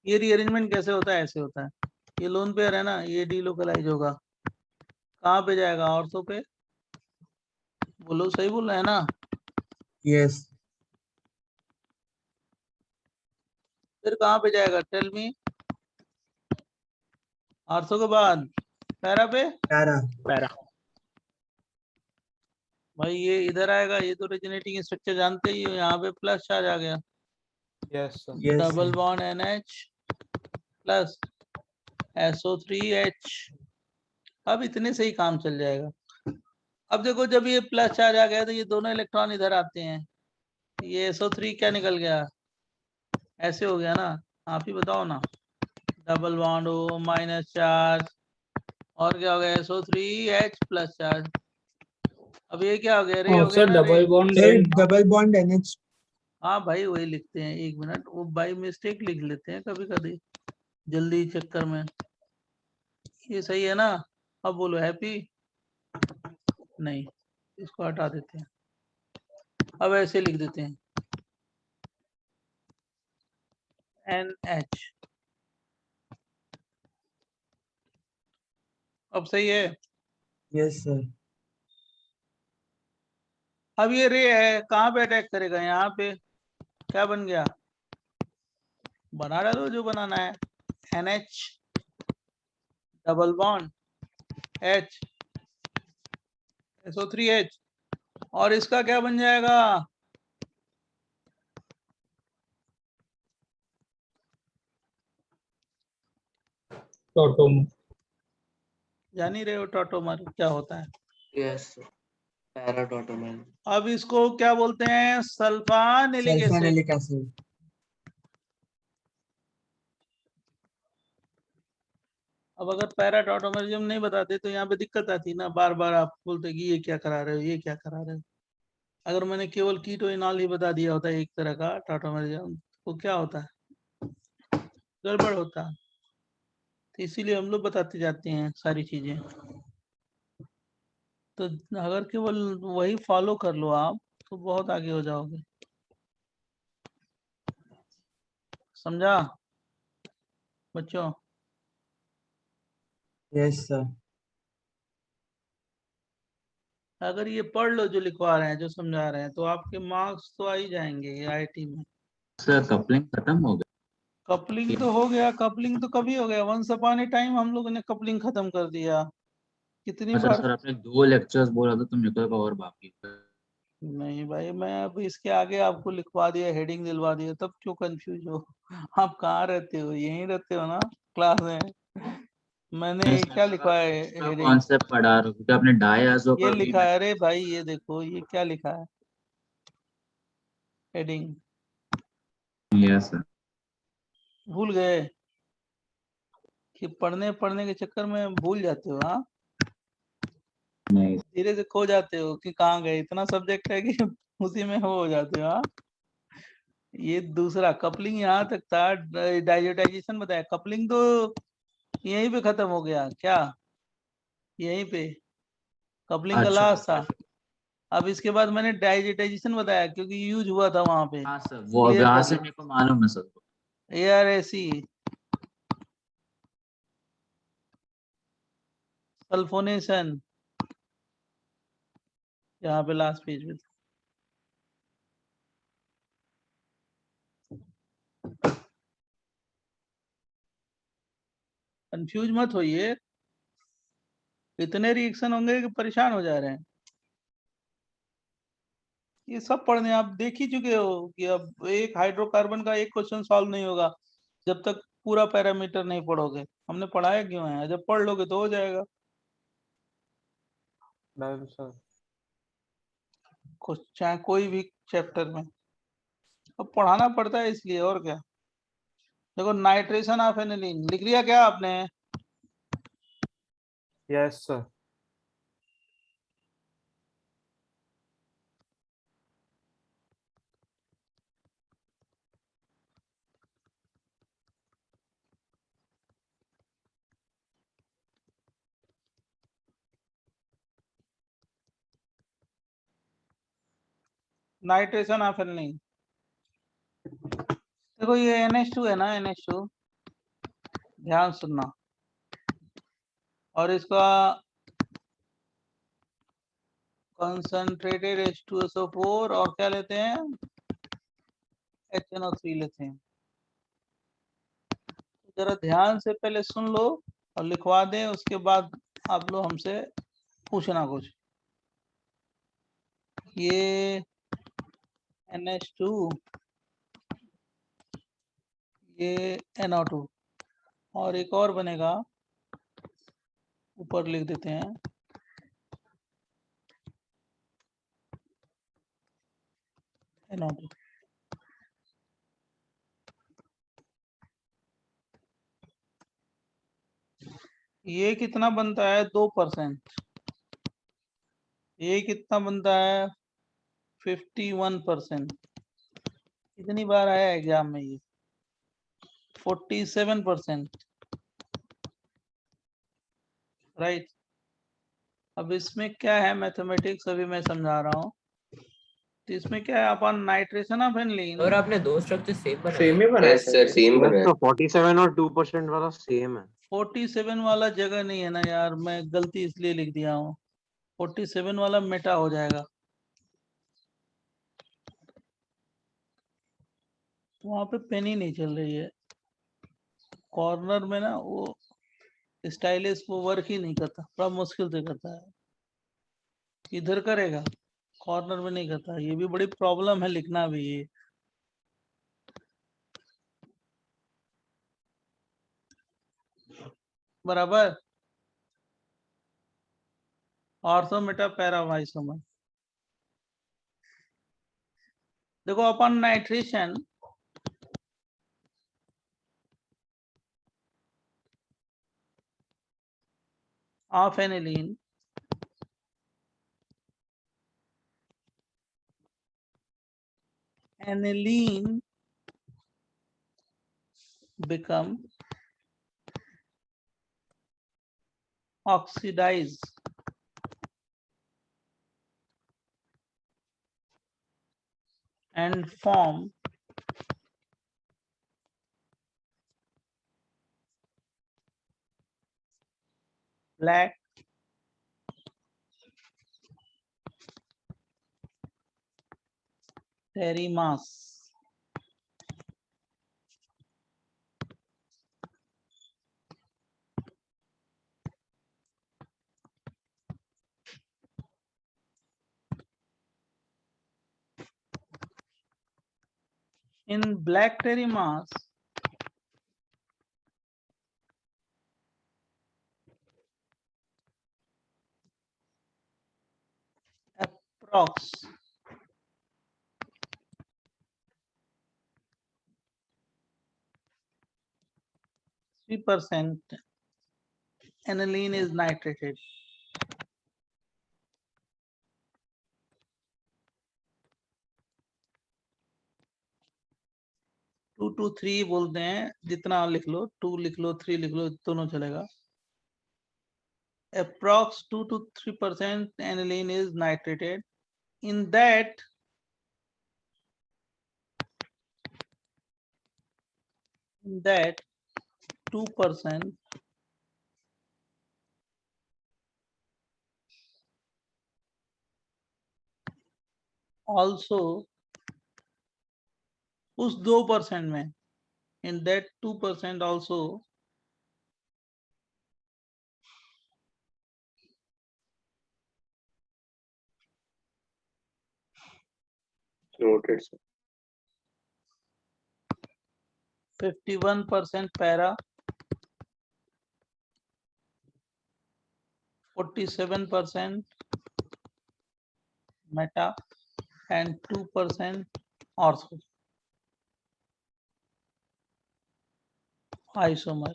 ये रीअरेंजमेंट कैसे होता है? ऐसे होता है, ये लोन पेयर है ना, ये डीलोकलाइज होगा, कहाँ पे जाएगा? ऑर्थो पे। बोलो, सही बोल रहे हैं ना? यस। फिर कहाँ पे जाएगा? Tell me. ऑर्थो के बाद पैरा पे। पैरा। भाई ये इधर आएगा, ये तो रेजोनेटिंग स्ट्रक्चर जानते ही हो, यहाँ पे प्लस चार्ज आ गया, yes sir. Double bond NH plus SO3H। अब इतने से ही काम चल जाएगा। अब देखो, जब ये प्लस चार्ज आ गया तो ये दोनों इलेक्ट्रॉन इधर आते हैं, ये SO3 क्या निकल गया? ऐसे हो गया ना? आप ही बताओ ना। डबल बॉन्ड हो, माइनस चार्ज, और क्या हो गया? SO3H plus charge. अब ये क्या हो गया? रे हो गया सर ना, रे। Double bond double bond NH। हाँ भाई, वही लिखते हैं, एक मिनट, वो बाई मिस्टेक लिख लेते हैं कभी कभी, जल्दी चक्कर में। ये सही है ना? अब बोलो हैप्पी। नहीं, इसको हटा देते हैं, अब ऐसे लिख देते हैं NH। अब सही है? Yes sir. अब ये रे है, कहाँ पे अटैक करेगा? यहाँ पे। क्या बन गया? बना डालो जो बनाना है। NH double bond H SO3H, और इसका क्या बन जाएगा? टोटोम। जान ही रहे हो टॉटोमर क्या होता है। Yes sir, para tautomer. अब इसको क्या बोलते हैं? Sulphanilic acid. Sulphanilic acid. अब अगर पैराटॉटोमरिज्म नहीं बताते तो यहाँ पे दिक्कत आती ना, बार बार आप बोलते कि ये क्या करा रहे हो, ये क्या करा रहे हो। अगर मैंने केवल कीटोइनॉल ही बता दिया होता एक तरह का टॉटोमरिज्म, तो क्या होता है? गड़बड़ होता। तो इसीलिए हम लोग बताते जाते हैं सारी चीजें। तो अगर केवल वही फॉलो कर लो आप, तो बहुत आगे हो जाओगे। समझा बच्चों? Yes sir. अगर ये पढ़ लो जो लिखवा रहे हैं, जो समझा रहे हैं, तो आपके मार्क्स तो आ ही जाएंगे IIT में। सर कपलिंग खत्म हो गया। कपलिंग तो हो गया, कपलिंग तो कभी हो गया, वंस अपॉन ए टाइम हम लोगों ने कपलिंग खत्म कर दिया। कितनी अच्छा बार? सर, आपने 2 लेक्चर्स बोला था तो मेरे को लगा और बाकी है। नहीं भाई, मैं अब इसके आगे आपको लिखवा दिया, हेडिंग दिलवा दिया, तब क्यों कंफ्यूज हो? आप कहाँ रहते हो? यहीं रहते हो ना क्लास में? मैंने नहीं ये सर, क्या थोड़ा लिखा है एक्स्ट्रा हेडिंग? कॉन्सेप्ट पढ़ा रहा हूँ क्योंकि आपने डायआजो ये का भी लिखा है, अरे भाई ये देखो ये क्या लिखा है हेडिंग, यस सर। भूल गए कि पढ़ने पढ़ने के चक्कर में भूल जाते हो? हाँ, नहीं धीरे से खो जाते हो कि कहाँ गए, इतना सब्जेक्ट है कि उसी में हो जाते हो। हाँ, ये दूसरा कपलिंग यहाँ तक था, डाइजेटाइजेशन बताया, कपलिंग तो यहीं पे खत्म हो गया क्या? यहीं पे कपलिंग का अच्छा लास्ट था। सर। अब इसके बाद मैंने डाइजेटाइजेशन बताया क्योंकि यूज हुआ था वहां पे, हाँ सर, वो क्लियर वहां कर से दिया। मेरे को मालूम है सर। ARAC, सल्फोनेशन, यहाँ पे लास्ट पेज पे था। कंफ्यूज मत होइए, इतने रिएक्शन होंगे कि परेशान हो जा रहे हैं। ये सब पढ़ने आप देख ही चुके हो कि अब एक हाइड्रोकार्बन का एक क्वेश्चन सॉल्व नहीं होगा जब तक पूरा पैरामीटर नहीं पढ़ोगे। हमने पढ़ाया क्यों है? जब पढ़ लोगे तो हो जाएगा। सर कुछ चाहे कोई भी चैप्टर में अब पढ़ाना पड़ता है इसलिए, और क्या। देखो, नाइट्रेशन ऑफ एनिलीन लिख लिया क्या आपने? Yes sir. Nitration of aniline, देखो ये NH2 है ना, NH2, ध्यान सुनना, और इसका कंसंट्रेटेड H2SO4 और क्या लेते हैं? HNO3 लेते हैं। जरा ध्यान से पहले सुन लो और लिखवा दें, उसके बाद आप लोग हमसे पूछना कुछ। ये NH2, ये NO2, और एक और बनेगा, ऊपर लिख देते हैं, NO2। ये कितना बनता है? 2%। ये कितना बनता है? 51%। कितनी बार आया एग्जाम में ये? 47%, राइट। अब इसमें क्या है, मैथमेटिक्स अभी मैं समझा रहा हूँ। तो इसमें क्या है, अपन नाइट्रेशन ऑफ एनिलीन, और आपने दो स्ट्रक्चर सेम बनाए सेम ही बनाया यस सर, सेम बनाया। 47 और 2% वाला सेम है। 47 वाला जगह नहीं है ना यार, मैं गलती इसलिए लिख दिया हूँ। 47 वाला मेटा हो जाएगा, वहां पे पेन ही नहीं चल रही है। कॉर्नर में ना वो स्टाइलिश वो वर्क ही नहीं करता, बड़ा मुश्किल से करता है। इधर करेगा, कॉर्नर में नहीं करता। ये भी बड़ी प्रॉब्लम है लिखना भी ये। बराबर। ऑर्थो मेटा पैरा वाइसोमर, देखो अपन nitration of aniline aniline become oxidized and form black terry mass. in black terry mass approx 3% aniline is nitrated. Two two three बोलते हैं, जितना लिख लो, 2 लिख लो, 3 लिख लो, दोनों चलेगा. Approx 2 to 3% aniline is nitrated. In that, in that 2% also उस 2% में, in that 2% also Noted, sir. 51% para, 47% meta, and 2% ortho isomer.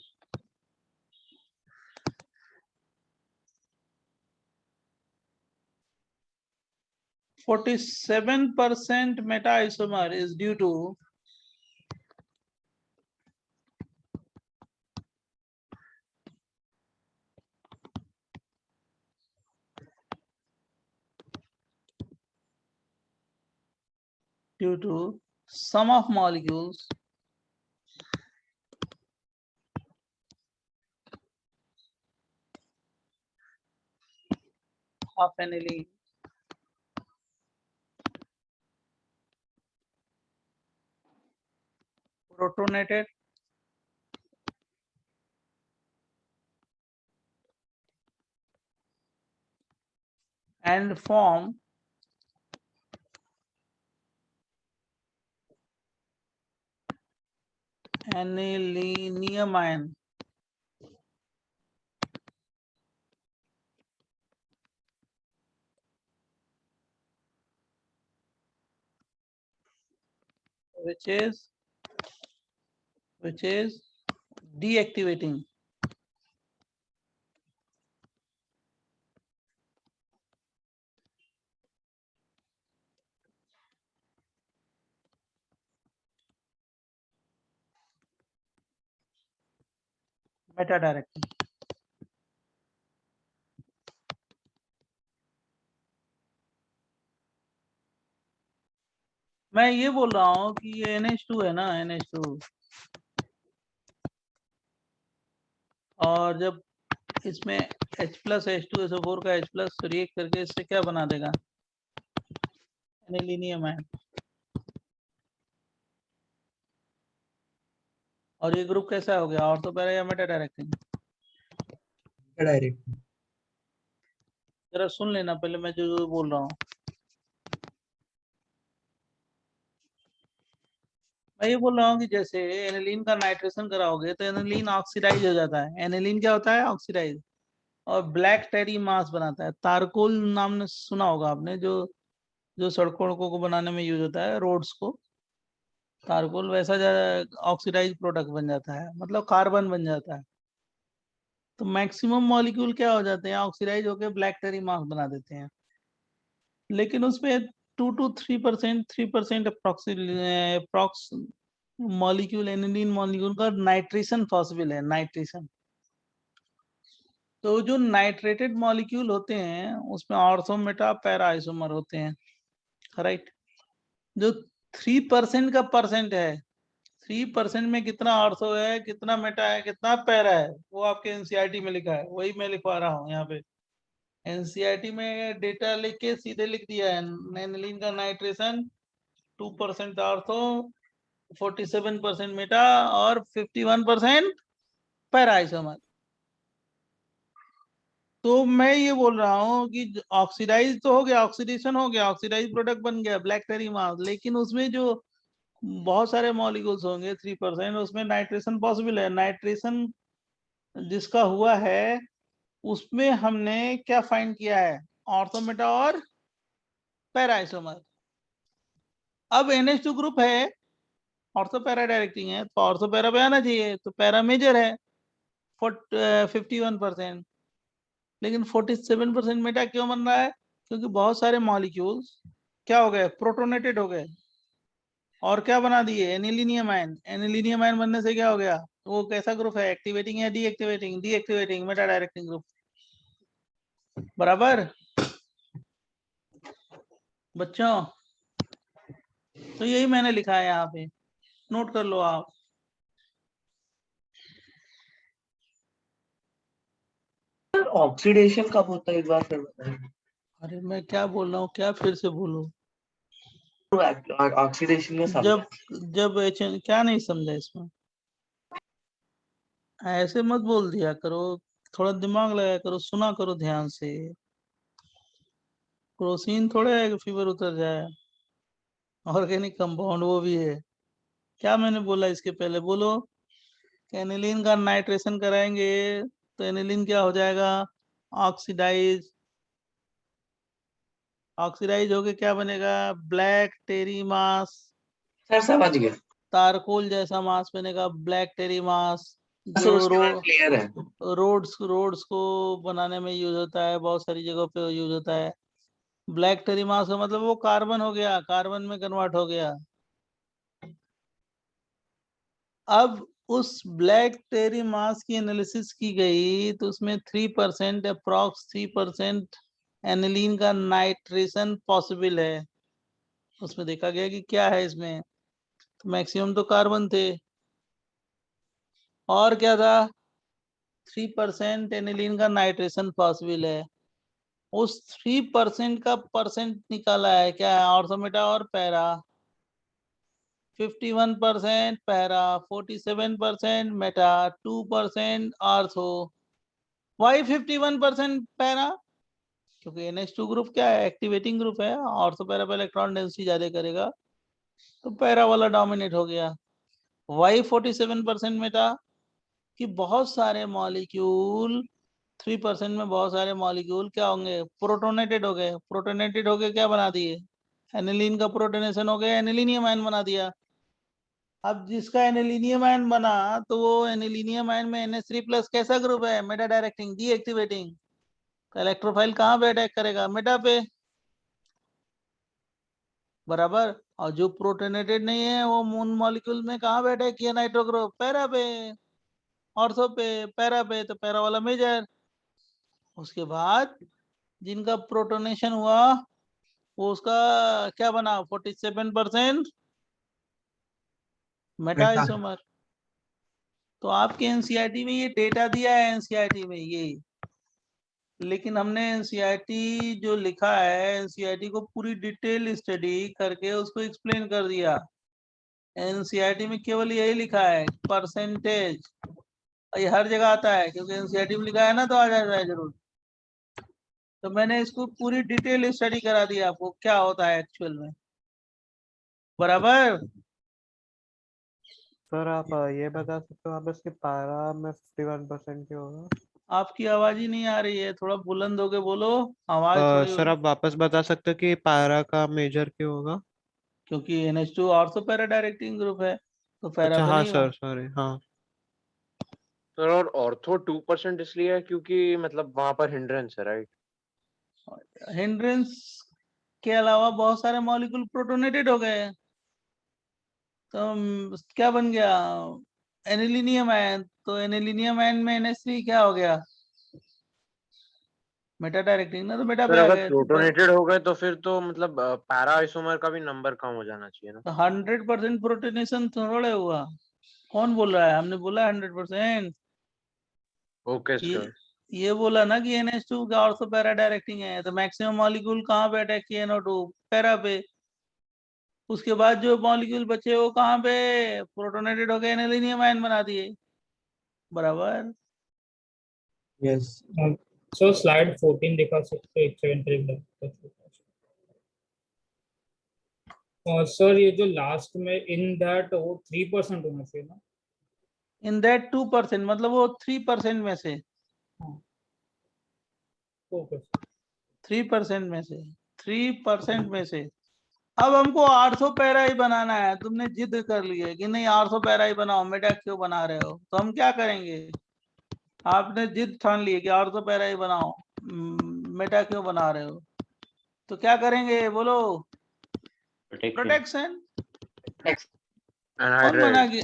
(47% meta isomer is due to sum of molecules of aniline protonated and form anilinium which is deactivating. Meta directing. मैं ये बोल रहा हूँ कि ये NH2 है ना, NH2, और जब इसमें H प्लस H2SO4 का H प्लस रिएक्ट करके इससे क्या बना देगा, एनिलीनियम आयन. और ये ग्रुप कैसा हो गया, ऑर्थो पैरा या मेटा डायरेक्टिंग? डायरेक्ट जरा सुन लेना पहले मैं जो बोल रहा हूँ. मैं ये बोल रहा हूँ कि जैसे एनिलीन का नाइट्रेशन कराओगे तो एनिलीन ऑक्सीडाइज हो जाता है. एनिलीन क्या होता है, ऑक्सीडाइज, और ब्लैक टेरी मास बनाता है. तारकोल नाम ने सुना होगा आपने, जो सड़कों को बनाने में यूज होता है, रोड्स को. तारकोल वैसा ऑक्सीडाइज प्रोडक्ट बन जाता है, मतलब कार्बन बन जाता है. तो मैक्सिमम मॉलिक्यूल क्या हो जाते हैं, ऑक्सीडाइज होकर ब्लैक टेरी मास बना देते हैं. लेकिन उसमें 2 to 3% approx molecule, aniline molecule का नाइट्रेशन पॉसिबल है, नाइट्रेशन. तो जो नाइट्रेटेड मॉलिक्यूल होते हैं उसमें ऑर्थो मेटा पैरा आइसोमर होते हैं, राइट. जो 3% का परसेंट है, 3% में कितना ऑर्थो है, कितना मेटा है, कितना पैरा है, वो आपके एनसीईआरटी में लिखा है, वही मैं लिखवा रहा हूँ यहाँ पे. एनसीईआरटी में डेटा लिख के सीधे लिख दिया है, एनिलीन का नाइट्रेशन 2% ऑर्थो, 47% मेटा और 51% पैरा आइसोमर. तो मैं ये बोल रहा हूँ कि ऑक्सीडाइज तो हो गया, ऑक्सीडेशन हो गया, ऑक्सीडाइज प्रोडक्ट बन गया ब्लैक टेरी मास, लेकिन उसमें जो बहुत सारे मॉलिक्यूल्स होंगे 3%, उसमें नाइट्रेशन पॉसिबल है। नाइट्रेशन जिसका हुआ है उसमें हमने क्या फाइंड किया है, ऑर्थो मेटा और पैरा आइसोमर। अब NH2 ग्रुप है, ऑर्थो पैरा डायरेक्टिंग है, तो ऑर्थो पैरा पे आना चाहिए, तो पैरा मेजर है 51%, लेकिन 47% मेटा क्यों बन रहा है? क्योंकि बहुत सारे मॉलिक्यूल्स क्या हो गए, प्रोटोनेटेड हो गए और क्या बना दिए, एनिलीनियम आयन। एनिलीनियम आयन बनने से क्या हो गया, वो कैसा ग्रुप है, एक्टिवेटिंग या deactivating? Deactivating, Meta directing group. बराबर बच्चों, तो यही मैंने लिखा है यहाँ पे, नोट कर लो आप। ऑक्सीडेशन कब होता है एक बार फिर बताइए। अरे मैं क्या बोल रहा हूँ, क्या फिर से बोलूं? ऑक्सीडेशन का जब जब क्या नहीं समझा इसमें? ऐसे मत बोल दिया करो, थोड़ा दिमाग लगाया करो, सुना करो ध्यान से। क्रोसिन थोड़ा है कि फीवर उतर जाए, ऑर्गेनिक कंपाउंड वो भी है। क्या मैंने बोला इसके पहले, बोलो। एनिलीन का नाइट्रेशन कराएंगे तो एनिलीन क्या हो जाएगा, ऑक्सीडाइज। ऑक्सीडाइज होके क्या बनेगा, ब्लैक टेरी मास। सर समझ गया। तारकोल जैसा मास बनेगा, ब्लैक टेरी मास, सर जो उसके बाद क्लियर है। रोड्स को बनाने में यूज होता है, बहुत सारी जगहों पे यूज होता है। ब्लैक टेरी मास का मतलब वो कार्बन हो गया, कार्बन में कन्वर्ट हो गया। अब उस ब्लैक टेरी मास की एनालिसिस की गई तो उसमें 3% अप्रॉक्स 3% एनिलीन का नाइट्रेशन पॉसिबल है। उसमें देखा गया कि क्या है इसमें, तो मैक्सिमम तो कार्बन थे, और क्या था, 3% एनिलीन का नाइट्रेशन पॉसिबल है। उस 3% का परसेंट निकाला है क्या है, ऑर्थोमेटा और para. 51% para, 47% meta, 2% ortho. Why 51% para? क्योंकि NH2 ग्रुप क्या है, एक्टिवेटिंग ग्रुप है, ऑर्थो पैरा पे इलेक्ट्रॉन डेंसिटी ज्यादा करेगा, तो पैरा वाला डोमिनेट हो गया। वाई 47% मेटा कि बहुत सारे मॉलिक्यूल 3% में बहुत सारे मॉलिक्यूल क्या होंगे, प्रोटोनेटेड हो गए। प्रोटोनेटेड हो गए क्या बना दिए, एनिलीन का प्रोटोनेशन हो गया, एनिलीनियम आयन बना दिया। अब जिसका एनिलीनियम आयन बना तो वो एनिलीनियम आयन में NH3+ कैसा ग्रुप है, मेटा डायरेक्टिंग, डीएक्टिवेटिंग। तो इलेक्ट्रोफाइल कहाँ पे अटैक करेगा, मेटा पे। बराबर। और जो प्रोटोनेटेड नहीं है वो मून मॉलिक्यूल में कहाँ पे अटैक किया, नाइट्रो ग्रुप, पैरा पे, ऑर्थो पे, पैरा पे, तो पैरा वाला मेजर। उसके बाद जिनका प्रोटोनेशन हुआ वो उसका क्या बना, 47% मेटा आइसोमर। तो आपके एनसीईआरटी में ये डेटा दिया है, एनसीईआरटी में ये, लेकिन हमने एनसीईआरटी जो लिखा है, एनसीईआरटी को पूरी डिटेल स्टडी करके उसको एक्सप्लेन कर दिया। एनसीईआरटी में केवल यही लिखा है परसेंटेज, ये हर जगह आता है क्योंकि एनसीईआरटी में लिखा है ना, तो आ जाता है जरूर। तो मैंने इसको पूरी डिटेल स्टडी करा दी आपको क्या होता है एक्चुअल में। बराबर। सर आप ये बता सकते हो वापस कि पारा में 51% क्यों होगा? आपकी आवाज ही नहीं आ रही है, थोड़ा बुलंद होके बोलो, आवाज थोड़ी। सर आप वापस बता सकते हो कि पारा का मेजर क्यों होगा? क्योंकि NH2 ortho para directing group है, तो पैरा अच्छा पे हाँ नहीं सर, सॉरी हाँ। सर और ऑर्थो 2% इसलिए है क्योंकि मतलब वहां पर हिंड्रेंस है, राइट? हिंड्रेंस के अलावा बहुत सारे मॉलिक्यूल प्रोटोनेटेड हो गए, तो क्या बन गया, एनिलीनियम आयन। तो एनिलीनियम आयन में NH3 क्या हो गया, मेटा डायरेक्टिंग ना, तो मेटा सर पे आ अगर गए। प्रोटोनेटेड हो गए तो फिर तो मतलब पैरा आइसोमर का भी नंबर कम हो जाना चाहिए ना। तो 100% प्रोटोनेशन थोड़े हुआ, कौन बोल रहा है, हमने बोला 100%। ओके ये सर। ये बोला ना कि NH2 का ऑर्थो पैरा डायरेक्टिंग है, तो मैक्सिमम मॉलिक्यूल कहाँ पे अटैक किए, NO2 पैरा पे। उसके बाद जो मॉलिक्यूल बचे वो कहाँ पे, प्रोटोनेटेड हो गए, एनिलीनियम आयन बना दिए। बराबर। यस। सो स्लाइड 14 दिखा सकते हो, 873 में। सर ये जो लास्ट में इन दैट वो 3% होना चाहिए ना? इन दैट 2%, मतलब वो 3% में से, 4%। 3% में से, 3% में से। अब हमको 800 पैरा ही बनाना है, तुमने जिद कर ली है कि नहीं 800 पैरा ही बनाओ, मेटा क्यों बना रहे हो, तो हम क्या करेंगे? आपने जिद ठान ली है कि 800 पैरा ही बनाओ, मेटा क्यों बना रहे हो, तो क्या करेंगे बोलो? प्रोटेक्शन। कौन बना के,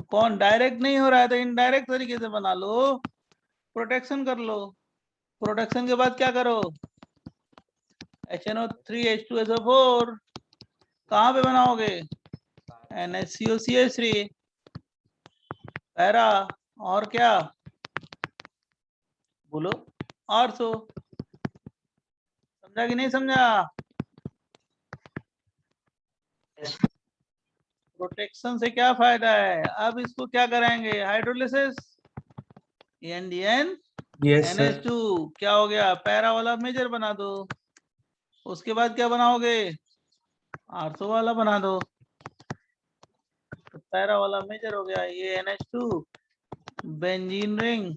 कौन डायरेक्ट नहीं हो रहा है तो इनडायरेक्ट तरीके से बना लो, प्रोटेक्शन कर लो। प्रोटेक्शन के बाद क्या करो? HNO3H2SO4 कहाँ पे बनाओगे? NHCOCH3 पैरा, और क्या बोलो? 800। समझा कि नहीं समझा? प्रोटेक्शन से क्या फायदा है? अब इसको क्या कराएंगे? हाइड्रोलिसिस, NDN NH2 क्या हो गया? पैरा वाला मेजर बना दो। उसके बाद क्या बनाओगे? 800 वाला बना दो, तो पैरा वाला मेजर हो गया। ये NH2 बेंजीन रिंग,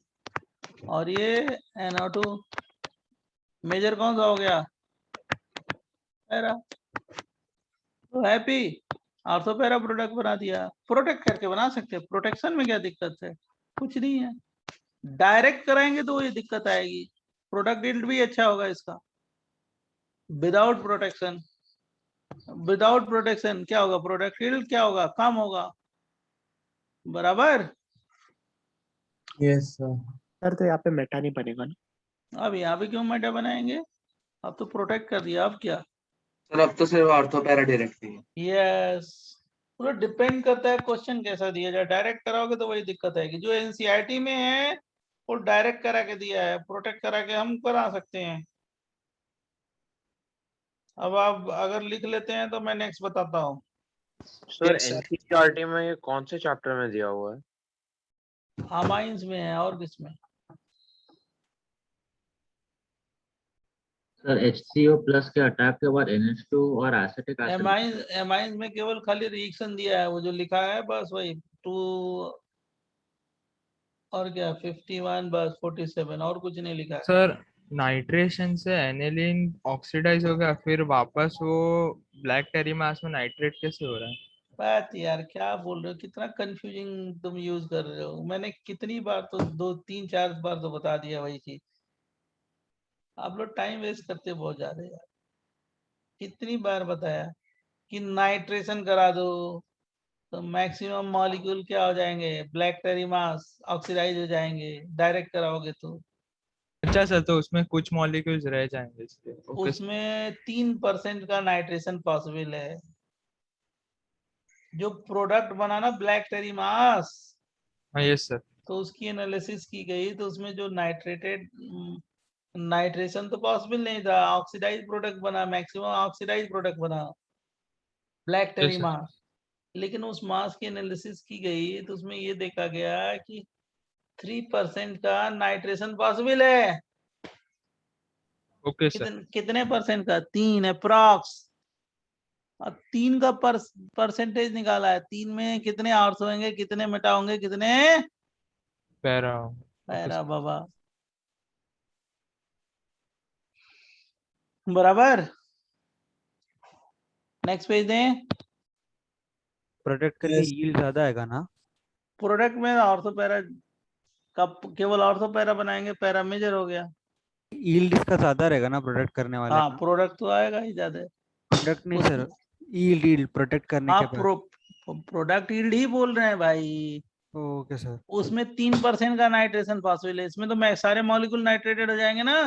और ये NO2 मेजर कौन सा हो गया? पैरा। तो हैप्पी 800 पैरा प्रोडक्ट बना दिया। प्रोटेक्ट करके बना सकते हैं, प्रोटेक्शन में क्या दिक्कत है? कुछ नहीं है। डायरेक्ट कराएंगे तो ये दिक्कत आएगी। प्रोडक्ट यील्ड भी अच्छा होगा इसका। विदाउट प्रोटेक्शन, विदाउट प्रोटेक्शन क्या होगा? प्रोडक्ट यील्ड क्या होगा? कम होगा, बराबर। Yes sir. तो यहाँ पे मेटा नहीं बनेगा ना? अब यहाँ पे क्यों मेटा बनाएंगे? अब तो प्रोटेक्ट कर दिया, अब क्या? सर अब तो सिर्फ ऑर्थो पैरा डायरेक्ट है। यस, पूरा डिपेंड करता है क्वेश्चन कैसा दिया जाए। डायरेक्ट कराओगे तो वही दिक्कत आएगी। जो एनसीईआरटी में है वो डायरेक्ट करा के दिया है, प्रोटेक्ट करा के हम करा सकते हैं। अब आप अगर लिख लेते हैं तो मैं नेक्स्ट बताता हूँ। सर एनसीईआरटी में ये कौन से चैप्टर में दिया हुआ है? अमाइंस में है, और किसमें? सर HCO प्लस के अटैक के बाद NH2 और एसिटिक एसिड। एमाइंस में केवल खाली रिएक्शन दिया है, वो जो लिखा है बस वही 2 और क्या 51 बस 47, और कुछ नहीं लिखा है। सर नाइट्रेशन से एनिलीन ऑक्सीडाइज हो गया, फिर वापस वो ब्लैक टेरिमास में नाइट्रेट कैसे हो रहा है? बात यार क्या बोल रहे हो, कितना कंफ्यूजिंग तुम यूज कर रहे हो। मैंने कितनी बार तो 2 3 4 बार तो बता दिया वही चीज। आप लोग टाइम वेस्ट करते बहुत ज्यादा यार। कितनी बार बताया कि नाइट्रेशन करा दो तो मैक्सिमम मॉलिक्यूल क्या हो जाएंगे? ब्लैक टेरिमास ऑक्सीडाइज हो जाएंगे, डायरेक्ट कराओगे तो। अच्छा सर, तो उसमें कुछ मॉलिक्यूल्स रह जाएंगे इसके? Okay sir. उसमें 3% का नाइट्रेशन पॉसिबल है। जो प्रोडक्ट बना ना ब्लैक टेरिमास, हाँ यस सर। तो उसकी एनालिसिस की गई तो उसमें जो नाइट्रेटेड नाइट्रेशन तो पॉसिबल नहीं था, ऑक्सीडाइज प्रोडक्ट बना, मैक्सिमम ऑक्सीडाइज प्रोडक्ट बना ब्लैक टेरी सर। मास। लेकिन उस मास की एनालिसिस की गई तो उसमें ये देखा गया कि 3% का नाइट्रेशन पॉसिबल है। Okay sir. कितने परसेंट का? 3 अप्रॉक्स। अब 3 का परसेंटेज निकाला है। 3 में कितने आर्स होंगे, कितने मेटा होंगे, कितने पैरा। पैरा बाबा, बराबर। नेक्स्ट पेज दें। प्रोटेक्ट करके यील्ड ज्यादा आएगा ना? प्रोडक्ट में ऑर्थो पैरा का केवल ऑर्थो पैरा बनाएंगे, पैरा मेजर हो गया। यील्ड इसका ज्यादा रहेगा ना प्रोटेक्ट करने वाले हाँ का? प्रोडक्ट तो आएगा ही ज्यादा। प्रोडक्ट नहीं सर, यील्ड यील्ड प्रोटेक्ट करने हाँ के बाद। प्रोडक्ट यील्ड ही बोल रहे हैं भाई। Okay sir. उसमें 3% का नाइट्रेशन पॉसिबल है, इसमें तो मैं सारे मॉलिक्यूल नाइट्रेटेड हो जाएंगे ना।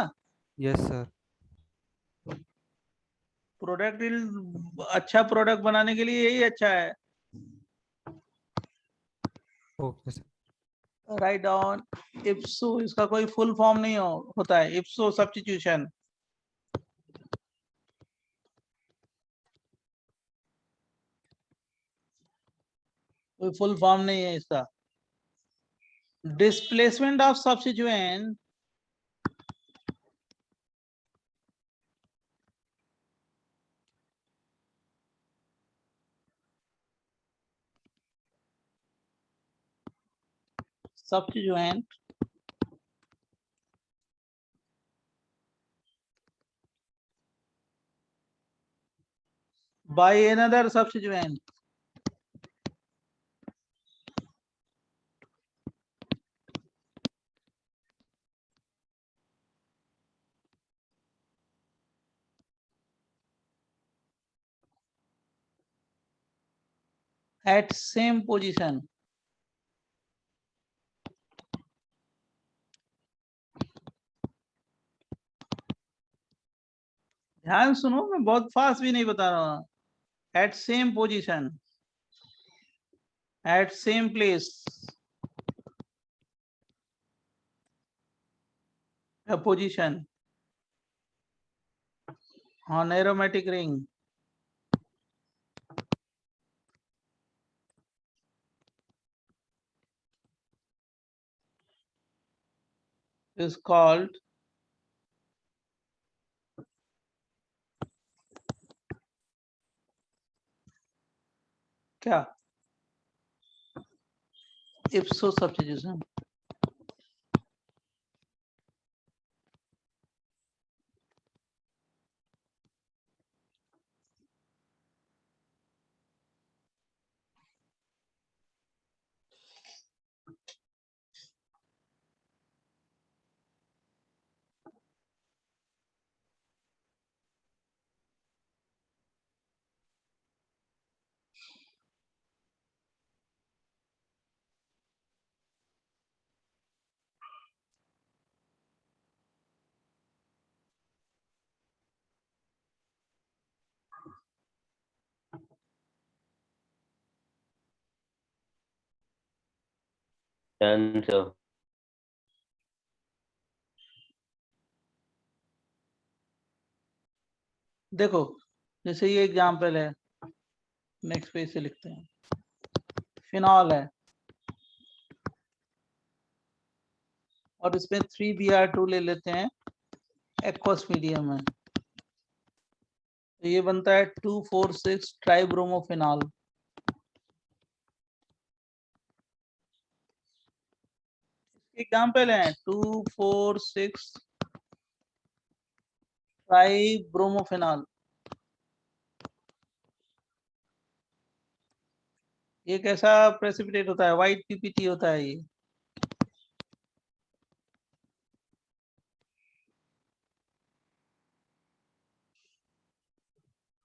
Yes sir. प्रोडक्ट यील्ड अच्छा प्रोडक्ट बनाने के लिए यही अच्छा है। Okay sir. राइट डाउन इप्सो, इसका कोई फुल फॉर्म नहीं होता है, इप्सो सब्स्टिट्यूशन। कोई फुल फॉर्म नहीं है इसका। Displacement of substituent substituent by another substituent at same position. ध्यान सुनो, मैं बहुत फास्ट भी नहीं बता रहा हूँ. At same position, at same place, a position on aromatic ring is called क्या? Ipso substitution. Done, sir. देखो, जैसे ये एग्जाम्पल है, नेक्स्ट पेज से लिखते हैं. फिनॉल है और इसमें 3Br2 ले लेते हैं एक्वस मीडियम में, तो ये बनता है 2,4,6 ट्राइब्रोमोफिनॉल. एग्जाम्पल है 2,4,6 ट्राइब्रोमोफिनॉल. ये कैसा प्रेसिपिटेट होता है? व्हाइट पीपीटी होता है ये.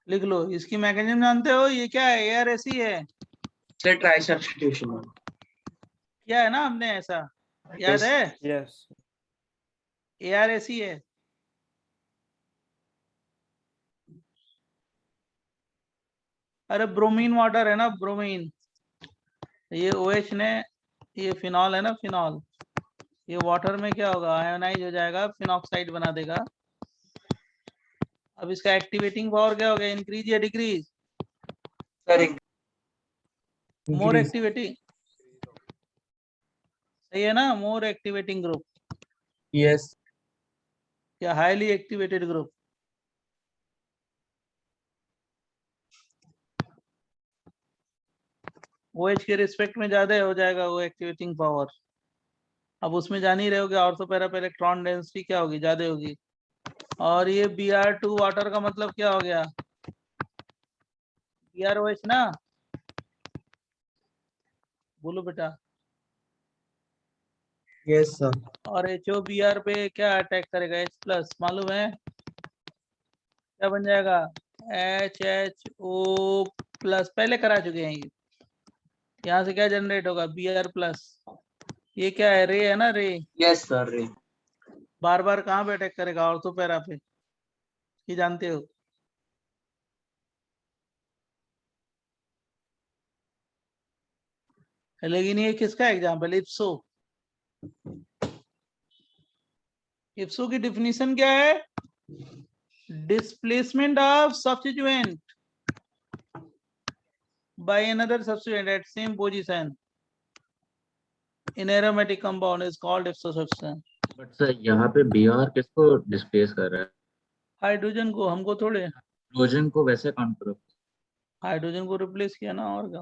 लिख लो, इसकी मैकेनिज्म जानते हो? ये क्या है? एआर ऐसी है, ट्राई सब्स्टिट्यूशन क्या है ना हमने ऐसा, याद है? Yes. एआर ऐसी है. अरे ब्रोमीन वाटर है ना, ब्रोमीन. ये OH ने, ये फिनॉल है ना, फिनॉल, ये वाटर में क्या होगा? आयोनाइज हो जाएगा, फिनॉक्साइड बना देगा. अब इसका एक्टिवेटिंग पावर क्या हो गया? इंक्रीज या डिक्रीज? मोर एक्टिवेटिंग, सही है ना? मोर एक्टिवेटिंग ग्रुप यस या हाईली एक्टिवेटेड ग्रुप? OH के रिस्पेक्ट में ज्यादा हो जाएगा वो एक्टिवेटिंग पावर. अब उसमें जान ही रहे हो कि ऑर्थो पैरा पे इलेक्ट्रॉन डेंसिटी क्या होगी? ज्यादा होगी. और ये Br2 वाटर का मतलब क्या हो गया? BrOH ना, बोलो बेटा. यस सर और HOBr पे क्या अटैक करेगा? H+ मालूम है क्या बन जाएगा? HHO+. पहले करा चुके हैं ये. यहाँ से क्या जनरेट होगा? Br+. ये क्या है? रे है ना, रे. यस सर रे बार बार कहाँ पे अटैक करेगा? ऑर्थो पैरा पे, ये जानते हो? लेकिन ये किसका एग्जाम्पल? इप्सो. इप्सो की डिफिनीशन क्या है? Displacement of substituent by another substituent at same position in aromatic compound is called ipso substitution. But sir यहाँ पे Br किसको डिस्प्लेस कर रहा है? हाइड्रोजन को. हमको थोड़े. हाइड्रोजन को वैसे काउंट करो. हाइड्रोजन को रिप्लेस किया ना, और क्या?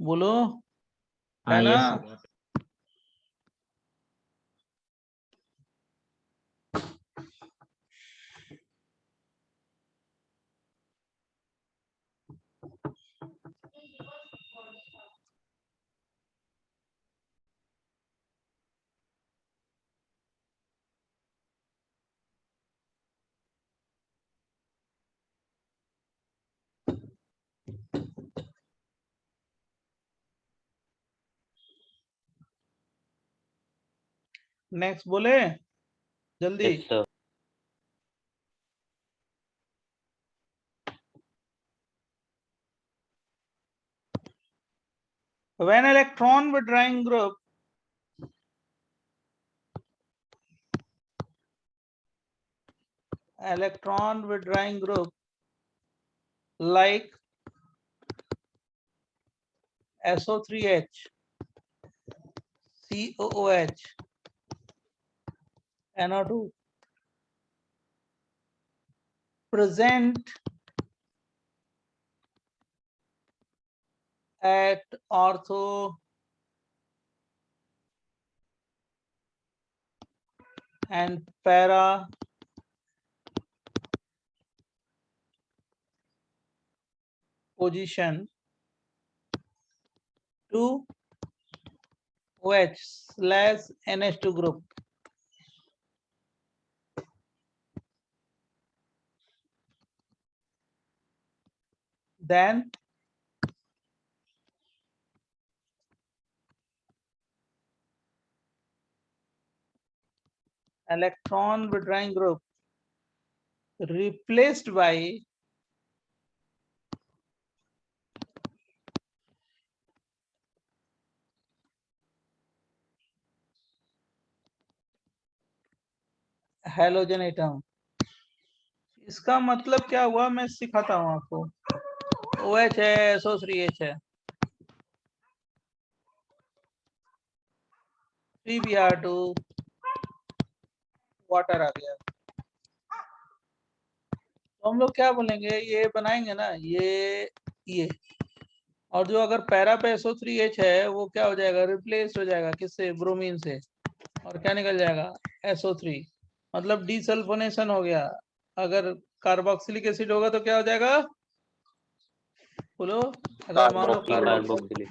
बोलो, है हाँ ना? Yes sir. नेक्स्ट बोले जल्दी। Yes, sir. When electron withdrawing group like SO3H, COOH, NO2 present at ortho and para position to OH/NH2 group. Then electron withdrawing group replaced by halogen atom. इसका मतलब क्या हुआ, मैं सिखाता हूं आपको। OH है, SO3H है, 3Br2 वाटर आ गया। तो हम लोग क्या बोलेंगे, ये बनाएंगे ना ये और जो अगर पैरा पे SO3H है वो क्या हो जाएगा, रिप्लेस हो जाएगा किससे, ब्रोमीन से, और क्या निकल जाएगा SO3, मतलब डीसल्फोनेशन हो गया। अगर कार्बोक्सिलिक एसिड होगा तो क्या हो जाएगा, बोलो। अगर मान लो Carboxylate.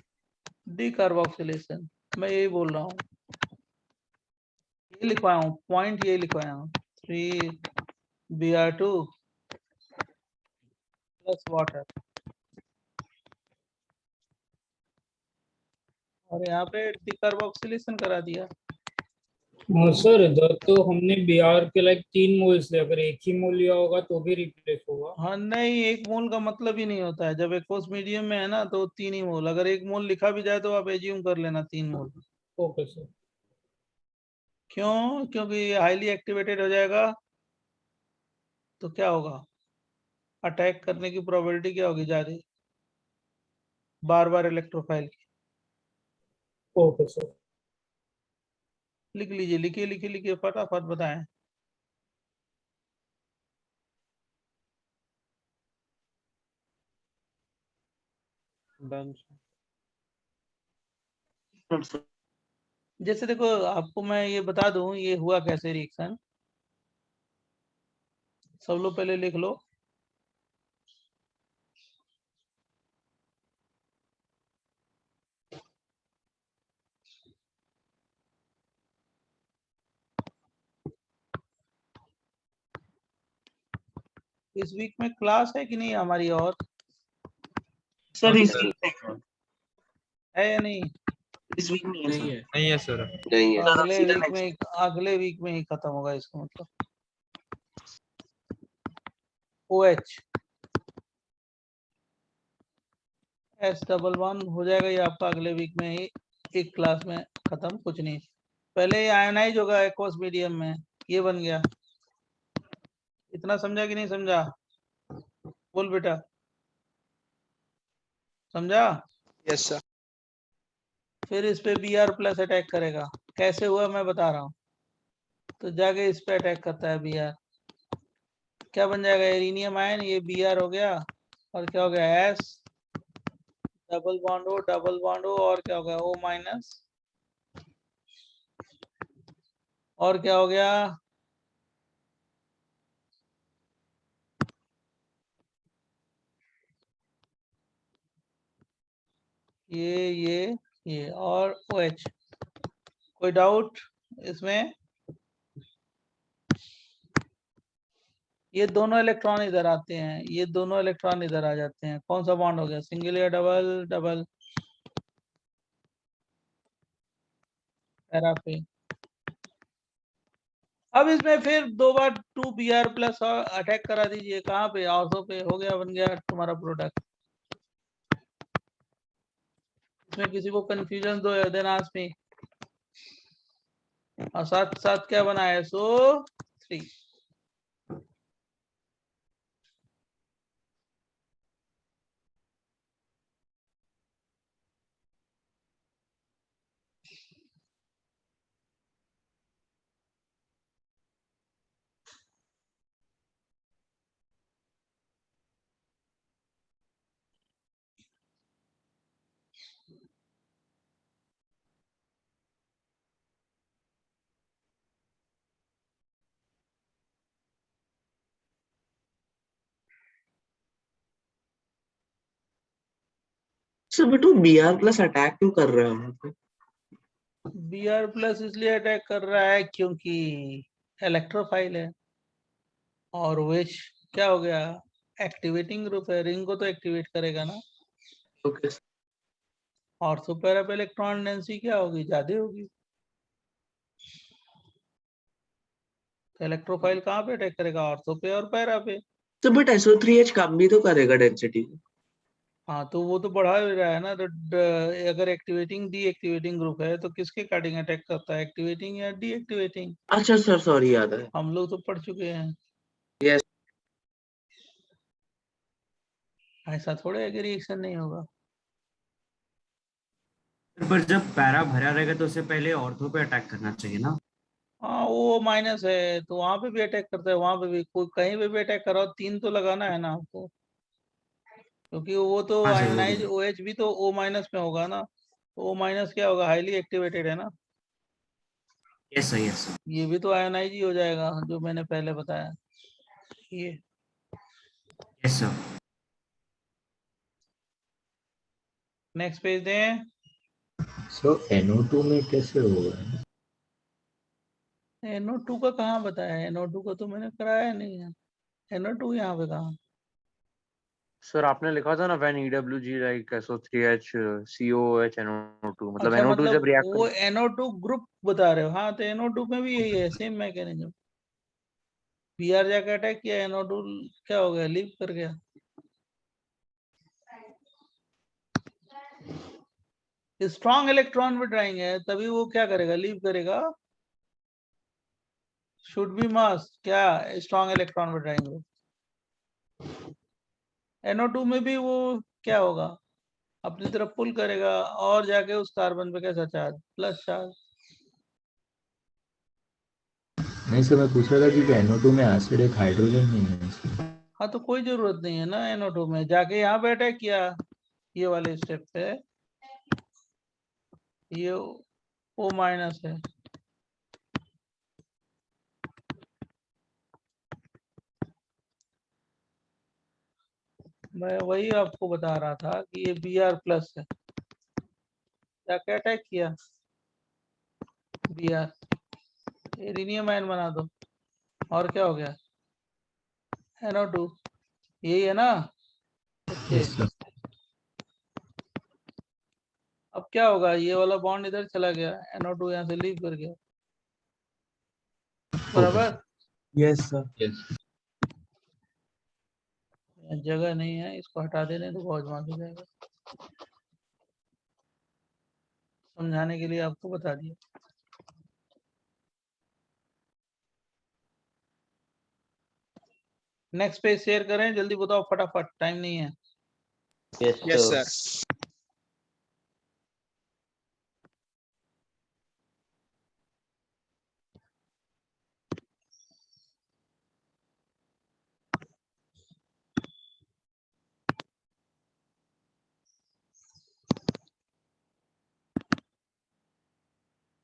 डीकार्बोक्सिलेशन, मैं यही बोल रहा हूँ, ये लिखवाया हूँ पॉइंट, ये लिखवाया हूँ 3Br2 प्लस वाटर, और यहाँ पे डीकार्बोक्सिलेशन करा दिया। सर इधर तो हमने Br के लाइक 3 मोल्स लिया, अगर एक ही मोल लिया होगा तो भी रिप्लेस होगा। हाँ नहीं, एक मोल का मतलब ही नहीं होता है। जब एक्वस मीडियम में है ना तो 3 ही मोल, अगर एक मोल लिखा भी जाए तो आप एज्यूम कर लेना 3 मोल। Okay sir. क्यों? क्योंकि ये हाईली एक्टिवेटेड हो जाएगा तो क्या होगा, अटैक करने की प्रोबेबिलिटी क्या होगी, ज्यादा, बार बार इलेक्ट्रोफाइल की। Okay sir. लिख लीजिए, लिखिए लिखिए लिखिए, फटाफट बताएं। जैसे देखो, आपको मैं ये बता दूं ये हुआ कैसे रिएक्शन, सब लोग पहले लिख लो। इस वीक में क्लास है कि नहीं हमारी, और सर और इस सर है या नहीं? इस वीक में नहीं है। नहीं है सर। नहीं है। अगले वीक में ही खत्म होगा इसका मतलब। OH S11 हो जाएगा ये आपका अगले वीक में ही, एक क्लास में खत्म, कुछ नहीं। पहले ये आयनाइज होगा एक्वस मीडियम में, ये बन गया। इतना समझा कि नहीं समझा, बोल बेटा, समझा? Yes sir. फिर इस पे Br प्लस अटैक करेगा। कैसे हुआ मैं बता रहा हूँ। तो जाके इस पे अटैक करता है Br, क्या बन जाएगा, एरिनियम आयन, ये Br हो गया, और क्या हो गया, S डबल बॉन्ड हो और क्या हो गया O माइनस, और क्या हो गया ये और OH। कोई डाउट इसमें? ये दोनों इलेक्ट्रॉन इधर आते हैं, ये दोनों इलेक्ट्रॉन इधर आ जाते हैं, कौन सा बॉन्ड हो गया, सिंगल या डबल? डबल। पैरा पे अब इसमें फिर 2 बार 2Br प्लस अटैक करा दीजिए, कहाँ पे, ऑर्थो पे, हो गया, बन गया तुम्हारा प्रोडक्ट। इसमें किसी को कंफ्यूजन दो देन आस्क मी। और साथ साथ क्या बना है, SO3। सर बट वो Br प्लस अटैक क्यों कर रहा है वहाँ पे? Br प्लस इसलिए अटैक कर रहा है क्योंकि इलेक्ट्रोफाइल है, और OH क्या हो गया, एक्टिवेटिंग ग्रुप है, रिंग को तो एक्टिवेट करेगा ना। ओके ऑर्थो पैरा पे इलेक्ट्रॉन डेंसिटी क्या होगी, ज्यादा होगी। तो इलेक्ट्रोफाइल कहाँ पे अटैक करेगा, ऑर्थो पे और पैरा पे। तो बट SO3H कम भी तो करेगा डेंसिटी। हाँ तो वो तो बढ़ा ही रहा है ना, तो अगर एक्टिवेटिंग डीएक्टिवेटिंग ग्रुप है तो किसके कार्डिंग अटैक करता है, एक्टिवेटिंग या डीएक्टिवेटिंग? अच्छा सर सॉरी याद है। हम लोग तो पढ़ चुके हैं। यस ऐसा थोड़े है कि रिएक्शन नहीं होगा। पर जब पैरा भरा रहेगा तो उससे पहले ऑर्थो पे अटैक करना चाहिए ना। हाँ वो माइनस है तो वहां पे भी अटैक करता है, वहां पे भी कोई कहीं पे भी अटैक कराओ, 3 तो लगाना है ना आपको, क्योंकि वो तो हाँ सर वो आयोनाइज भी। OH भी तो O माइनस में होगा ना, तो O माइनस क्या होगा, हाईली एक्टिवेटेड है ना। Yes sir yes sir. ये भी तो आयोनाइज ही हो जाएगा जो मैंने पहले बताया। ये यस सर। नेक्स्ट पेज दें। सो NO2 में कैसे होगा? NO2 का कहाँ बताया है, NO2 का तो मैंने कराया नहीं है। NO2 यहाँ पे कहाँ, सर आपने लिखा था ना when EWG like SO3H COOH NO2 मतलब अच्छा NO2 मतलब जब रिएक्ट वो कर। NO2 ग्रुप बता रहे हो, हाँ तो NO2 में भी यही है, सेम मैकेनिज्म। Br जाके अटैक किया, NO2 क्या हो गया, लीव कर गया। स्ट्रॉन्ग इलेक्ट्रॉन विड्राइंग है तभी वो क्या करेगा, लीव करेगा। शुड बी मस्ट क्या, strong electron withdrawing group. NO2 में भी वो क्या होगा, अपनी तरफ पुल करेगा और जाके उस कार्बन पे कैसा चार्ज, प्लस चार्ज। नहीं सर, मैं पूछ रहा था कि NO2 में एसिड एक हाइड्रोजन नहीं है इसमें। हाँ तो कोई जरूरत नहीं है ना NO2 में, जाके यहाँ पे अटैक किया, ये वाले स्टेप पे, ये O माइनस है। मैं वही आपको बता रहा था कि ये Br प्लस है, जाके अटैक किया Br, एरिनियम आयन बना दो, और क्या हो गया, NO2, यही है ना। Okay yes sir. अब क्या होगा, ये वाला बॉन्ड इधर चला गया, NO2 यहाँ से लीव कर गया, बराबर। Yes sir. यस। जगह नहीं है, इसको हटा देने तो बहुत मालूम जाएगा, समझाने के लिए आपको बता दिया। नेक्स्ट पेज शेयर करें, जल्दी बताओ फटाफट, टाइम नहीं है। Yes, sir.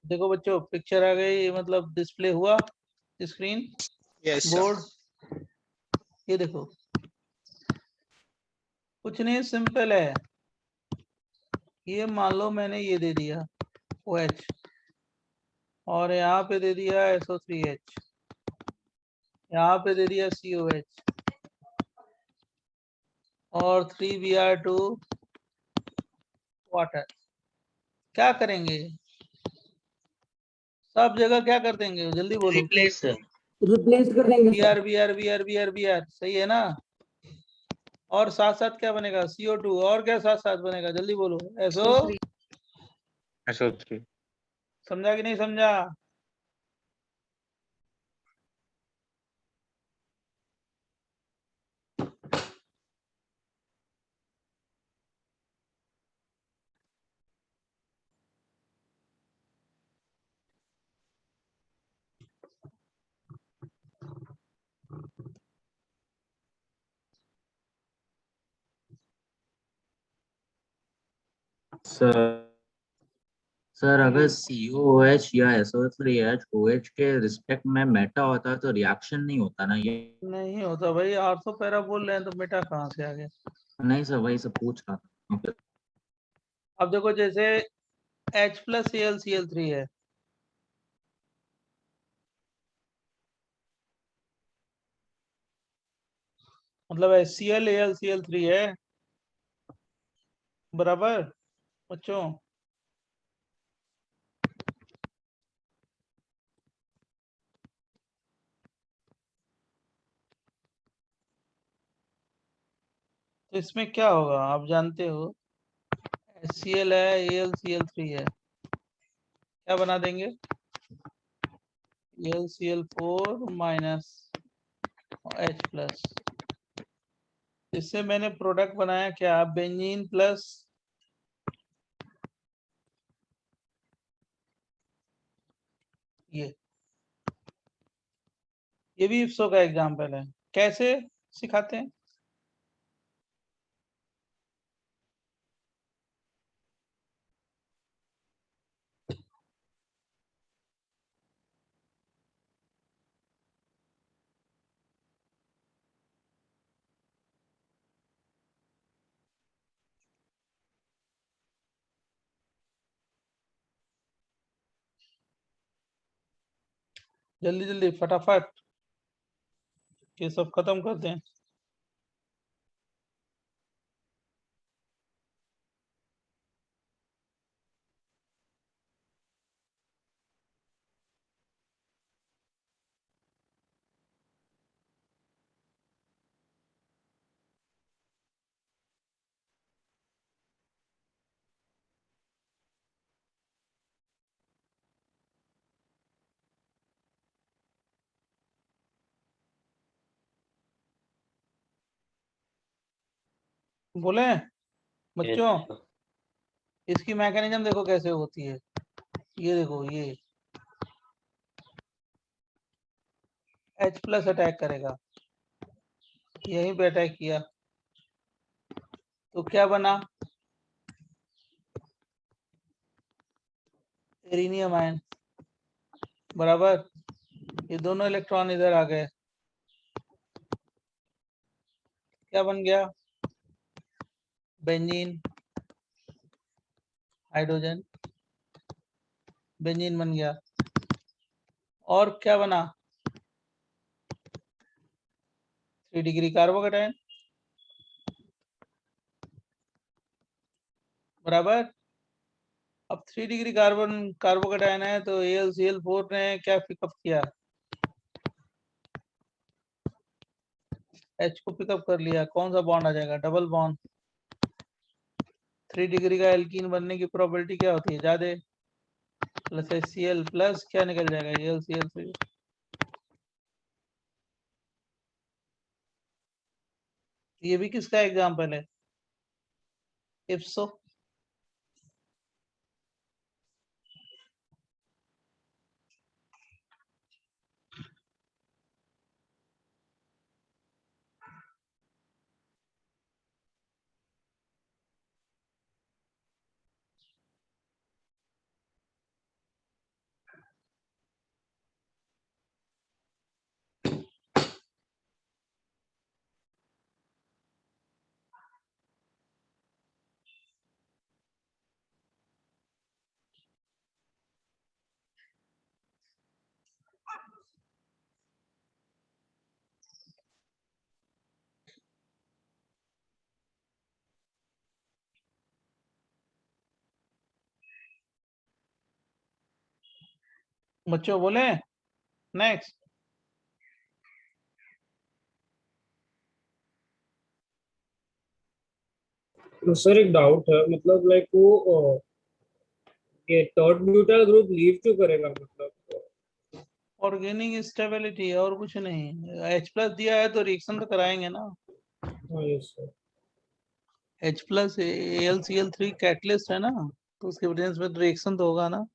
देखो बच्चों पिक्चर आ गई, मतलब डिस्प्ले हुआ स्क्रीन बोर्ड। ये देखो कुछ नहीं, सिंपल है। ये मान लो मैंने ये दे दिया OH और यहाँ पे दे दिया SO3H, यहाँ पे दे दिया COH और 3Br2 वाटर। क्या करेंगे? सब जगह क्या कर देंगे? जल्दी बोलो। Replace sir. रिप्लेस कर देंगे Br Br Br Br Br, सही है ना? और साथ साथ क्या बनेगा? CO2। और क्या साथ साथ बनेगा? जल्दी बोलो। SO। SO3। समझा कि नहीं समझा? सर अगर COOH या SO3H OH के रिस्पेक्ट में मेटा होता है तो रिएक्शन नहीं होता ना ये? नहीं होता भाई, आर्थो पैरा बोल रहे हैं तो मेटा कहाँ से आ गया? नहीं सर, वही सब पूछ रहा था। Okay. अब देखो जैसे H प्लस AlCl3 है, मतलब HCl AlCl3 है, बराबर बच्चों? तो इसमें क्या होगा आप जानते हो? HCl है, AlCl3 है, क्या बना देंगे? AlCl4 minus H plus. इससे मैंने प्रोडक्ट बनाया क्या? बेंजीन प्लस ये भी इफ्सो का एग्जाम्पल है। कैसे सिखाते हैं? जल्दी जल्दी फटाफट, ये सब खत्म करते हैं। बोले बच्चों, इसकी मैकेनिज्म देखो कैसे होती है। ये देखो, ये H प्लस अटैक करेगा, यहीं पे अटैक किया तो क्या बना? एरिनियम आयन, बराबर। ये दोनों इलेक्ट्रॉन इधर आ गए, क्या बन गया? बेंजीन, हाइड्रोजन, बेंजीन बन गया। और क्या बना? 3 डिग्री कार्बोकेटायन, बराबर। अब 3 डिग्री कार्बोकेटायन है तो AlCl4 ने क्या पिकअप किया? H को पिकअप कर लिया। कौन सा बॉन्ड आ जाएगा? Double bond. 3 डिग्री का एल्कीन बनने की प्रोबेबिलिटी क्या होती है? ज्यादा, प्लस HCl प्लस क्या निकल जाएगा? AlCl3। ये भी किसका एग्जाम्पल है? इफ्सो। बच्चों बोले नेक्स्ट। तो सर एक डाउट है, मतलब लाइक वो ये थर्ड ब्यूटाइल ग्रुप लीव क्यों करेगा, मतलब ऑर्गेनिक स्टेबिलिटी और कुछ नहीं। H+ दिया है तो रिएक्शन तो कराएंगे ना। हाँ yes sir. H+ AlCl3 catalyst है ना, तो उसके प्रेजेंस में रिएक्शन तो होगा ना।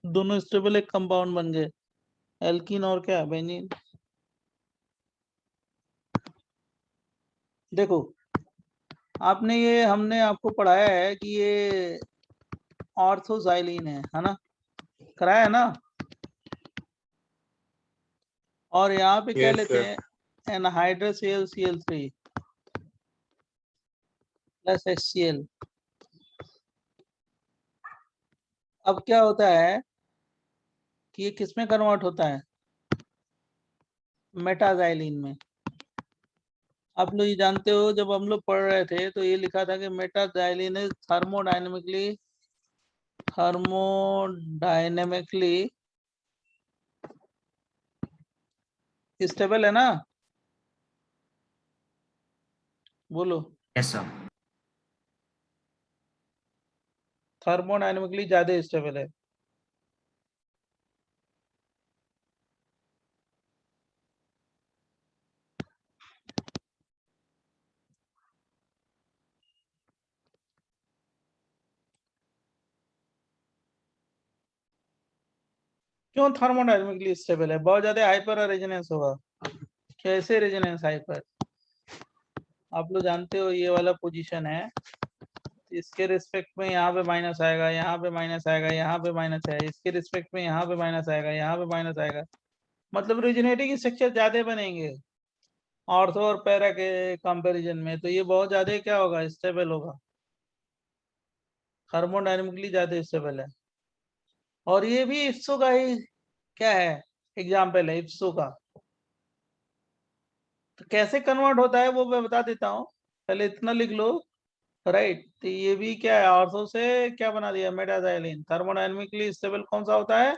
दोनों स्टेबल एक कंपाउंड बन गए, एल्कीन और क्या बेंजीन। देखो आपने ये हमने आपको पढ़ाया है कि ये ऑर्थोजाइलिन है ना, कराया है ना। और यहाँ पे क्या Yes, लेते sir. हैं एनहाइड्रस AlCl3 प्लस HCl। अब क्या होता है कि ये किस में कन्वर्ट होता है, मेटाजाइलिन में। आप लोग ये जानते हो, जब हम लोग पढ़ रहे थे तो ये लिखा था कि मेटाजाइलिन इज थर्मोडायनेमिकली स्टेबल है ना, बोलो। Yes sir. थर्मोडायनेमिकली ज्यादा स्टेबल है। क्यों थर्मोडायनेमिकली स्टेबल है? बहुत ज्यादा हाइपर रेजोनेंस होगा। कैसे रेजोनेंस हाइपर? आप लोग जानते हो ये वाला पोजीशन है, इसके रिस्पेक्ट में यहाँ पे माइनस आएगा, यहाँ पे माइनस आएगा, यहाँ पे माइनस है, इसके रिस्पेक्ट में यहाँ पे माइनस आएगा, यहाँ पे माइनस आएगा। मतलब रिजोनेटिंग स्ट्रक्चर ज्यादा बनेंगे ऑर्थो और पैरा के कंपैरिजन में, तो ये बहुत ज्यादा क्या होगा, स्टेबल होगा। थर्मोडायनेमिकली ज्यादा स्टेबल है। और ये भी इफ्सो का ही क्या है, एग्जाम्पल है इफ्सो का। तो कैसे कन्वर्ट होता है वो मैं बता देता हूँ, पहले इतना लिख लो। राइट, तो ये भी क्या है, ऑर्थो से क्या बना दिया, मेटाजाइलिन। थर्मोडायनेमिकली स्टेबल कौन सा होता है,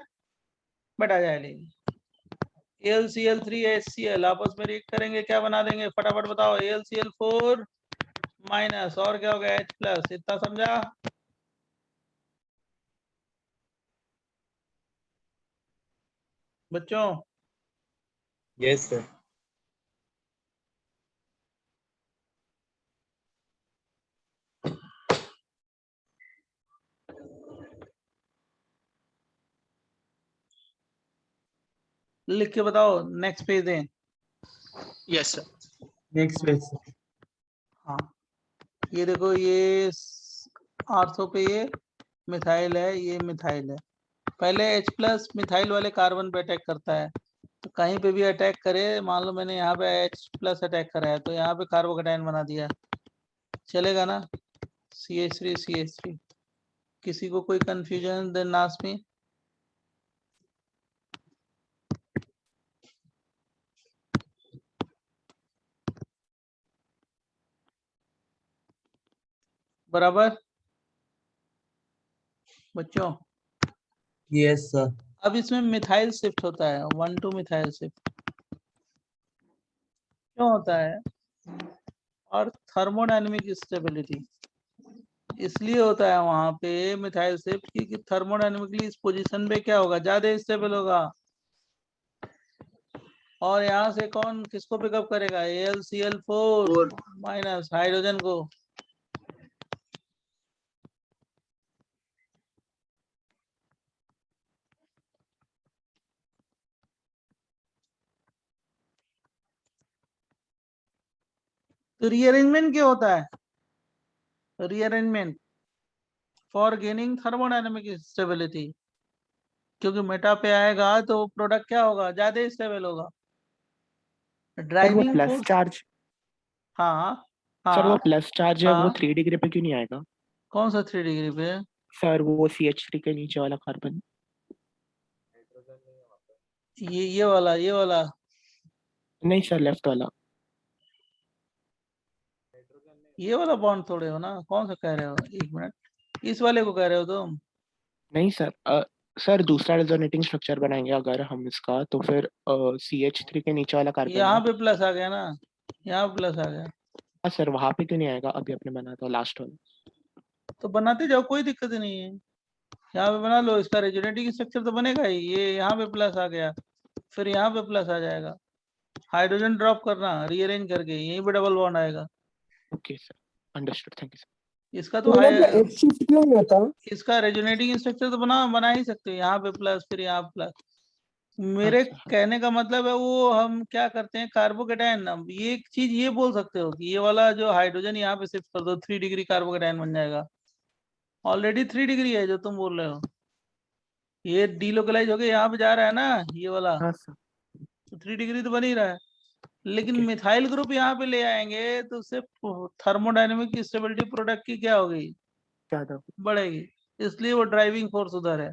मेटाजाइलिन। AlCl3 HCl आपस में रिएक्ट करेंगे, क्या बना देंगे, फटाफट बताओ। AlCl4 माइनस और क्या होगा, H+। इतना समझा? बच्चों यस सर। लिख के बताओ, नेक्स्ट पेज दें। Yes sir. Next page. हाँ ये देखो, ये ऑर्थो पे ये मिथाइल है, ये मिथाइल है। पहले H+ मिथाइल वाले कार्बन पे अटैक करता है, तो कहीं पे भी अटैक करे, मान लो मैंने यहाँ पे H+ अटैक करा है, तो यहाँ पे कार्बोकेटाइन बना दिया, चलेगा ना, CH3 CH3। किसी को कोई कंफ्यूजन देन आस्क मी। बराबर बच्चों? Yes sir. अब इसमें मिथाइल शिफ्ट होता है, 1,2 मिथाइल शिफ्ट क्यों होता है, और थर्मोडायनेमिक स्टेबिलिटी इसलिए होता है वहां पे मिथाइल शिफ्ट की, थर्मोडायनेमिकली इस पोजीशन पे क्या होगा, ज्यादा स्टेबल होगा। और यहाँ से कौन किसको पिकअप करेगा, AlCl4 माइनस हाइड्रोजन को। तो रीअरेंजमेंट क्यों होता है, rearrangement for gaining thermodynamic stability, क्योंकि मेटा पे आएगा तो प्रोडक्ट क्या होगा, ज्यादा स्टेबल होगा। ड्राइविंग प्लस फोर्स, चार्ज हाँ सर, वो हाँ प्लस चार्ज है, वो हाँ। 3 डिग्री पे क्यों नहीं आएगा? कौन सा 3 डिग्री पे? सर वो CH3 के नीचे वाला कार्बन। ये वाला, ये वाला नहीं सर, लेफ्ट वाला। ये वाला बॉन्ड थोड़े हो ना, कौन सा कह रहे हो, एक मिनट, इस वाले को कह रहे हो तुम? नहीं सर, सर दूसरा रेजोनेटिंग स्ट्रक्चर बनाएंगे अगर हम इसका, तो फिर CH3 के नीचे वाला कार्बन यहाँ है। पे प्लस आ गया ना, यहाँ प्लस आ गया, हाँ सर, वहां पे क्यों नहीं आएगा? अभी आपने बनाया था लास्ट वाला। तो बनाते जाओ, कोई दिक्कत नहीं है। यहाँ पे बना लो, इसका रेजोनेटिंग स्ट्रक्चर तो बनेगा ही। ये यहाँ पे प्लस आ गया, फिर यहाँ पे प्लस आ जाएगा, हाइड्रोजन ड्रॉप करना रीअरेंज करके, यहीं पे डबल बॉन्ड आएगा। Okay sir, understood, thank you sir. इसका तो शिफ्ट क्यों नहीं होता? इसका रेजोनेटिंग स्ट्रक्चर तो बना ही सकते हैं, यहाँ पे प्लस फिर यहाँ प्लस। मेरे अच्छा, हाँ। कहने का मतलब है, वो हम क्या करते हैं, कार्बोकेटायन, ये एक चीज ये बोल सकते हो कि ये वाला जो हाइड्रोजन यहाँ पे शिफ्ट कर दो, 3 डिग्री कार्बोकेटायन बन जाएगा। ऑलरेडी 3 डिग्री है जो तुम बोल रहे हो, ये डीलोकलाइज होके यहाँ पे जा रहा है ना ये वाला, हाँ सर। तो 3 डिग्री तो बन ही रहा है। लेकिन ओके। मिथाइल ग्रुप यहाँ पे ले आएंगे तो उससे थर्मोडायनेमिक स्टेबिलिटी प्रोडक्ट की क्या होगी, ज्यादा। बढ़ेगी। इसलिए वो ड्राइविंग फोर्स उधर है,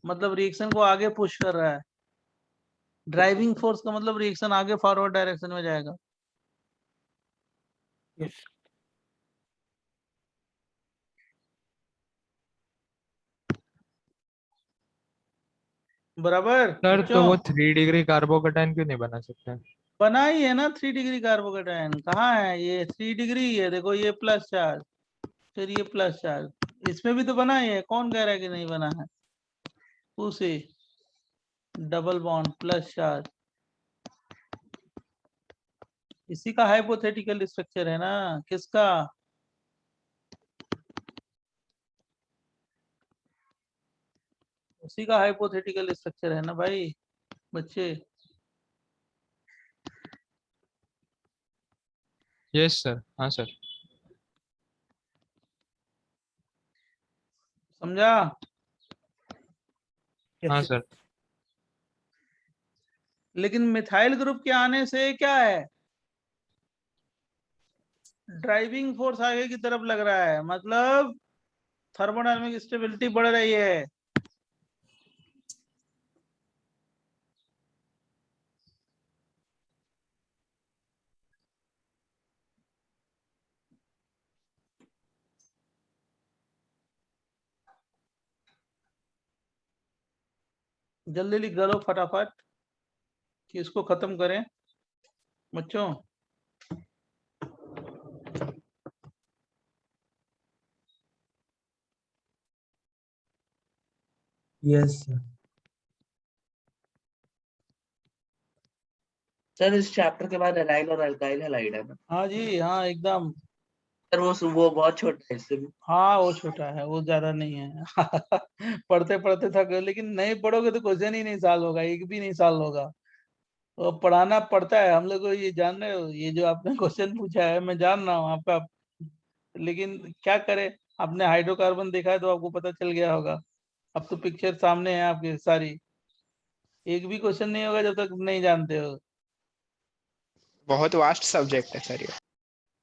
मतलब रिएक्शन को आगे पुश कर रहा है। ड्राइविंग फोर्स का मतलब रिएक्शन आगे फॉरवर्ड डायरेक्शन में जाएगा। यस। बराबर सर तो वो बच्चों, 3 डिग्री कार्बोकेटाइन क्यों नहीं बना सकते? बना ही है ना 3 डिग्री कार्बोकेटायन, कहाँ है ये 3 डिग्री है, देखो ये प्लस चार्ज, फिर ये प्लस चार्ज, इसमें भी तो बना ही है, कौन कह रहा है कि नहीं बना है। उसे डबल बॉन्ड प्लस चार्ज, इसी का हाइपोथेटिकल स्ट्रक्चर है ना, किसका, उसी का हाइपोथेटिकल स्ट्रक्चर है ना भाई बच्चे। यस सर, हाँ सर। समझा। हाँ सर। लेकिन मिथाइल ग्रुप के आने से क्या है, ड्राइविंग फोर्स आगे की तरफ लग रहा है, मतलब थर्मोडायनामिक स्टेबिलिटी बढ़ रही है। जल्दी लिख डालो फटाफट कि इसको खत्म करें बच्चों। Yes sir. सर इस चैप्टर के बाद एलाइल और अल्काइल हैलाइड है ना? हाँ जी, हाँ एकदम। सर वो बहुत छोटा है इससे भी। हाँ वो छोटा है, वो ज्यादा नहीं है। पढ़ते पढ़ते थक गए, लेकिन नहीं पढ़ोगे तो क्वेश्चन ही नहीं सॉल्व होगा, एक भी नहीं सॉल्व होगा। वो पढ़ाना पड़ता है हम लोग को, ये जान रहे हो, ये जो आपने क्वेश्चन पूछा है मैं जान रहा हूँ आपका, लेकिन क्या करें, आपने हाइड्रोकार्बन देखा है तो आपको पता चल गया होगा। अब तो पिक्चर सामने है आपके सारी, एक भी क्वेश्चन नहीं होगा जब तक नहीं जानते हो। बहुत वास्ट सब्जेक्ट है सर ये।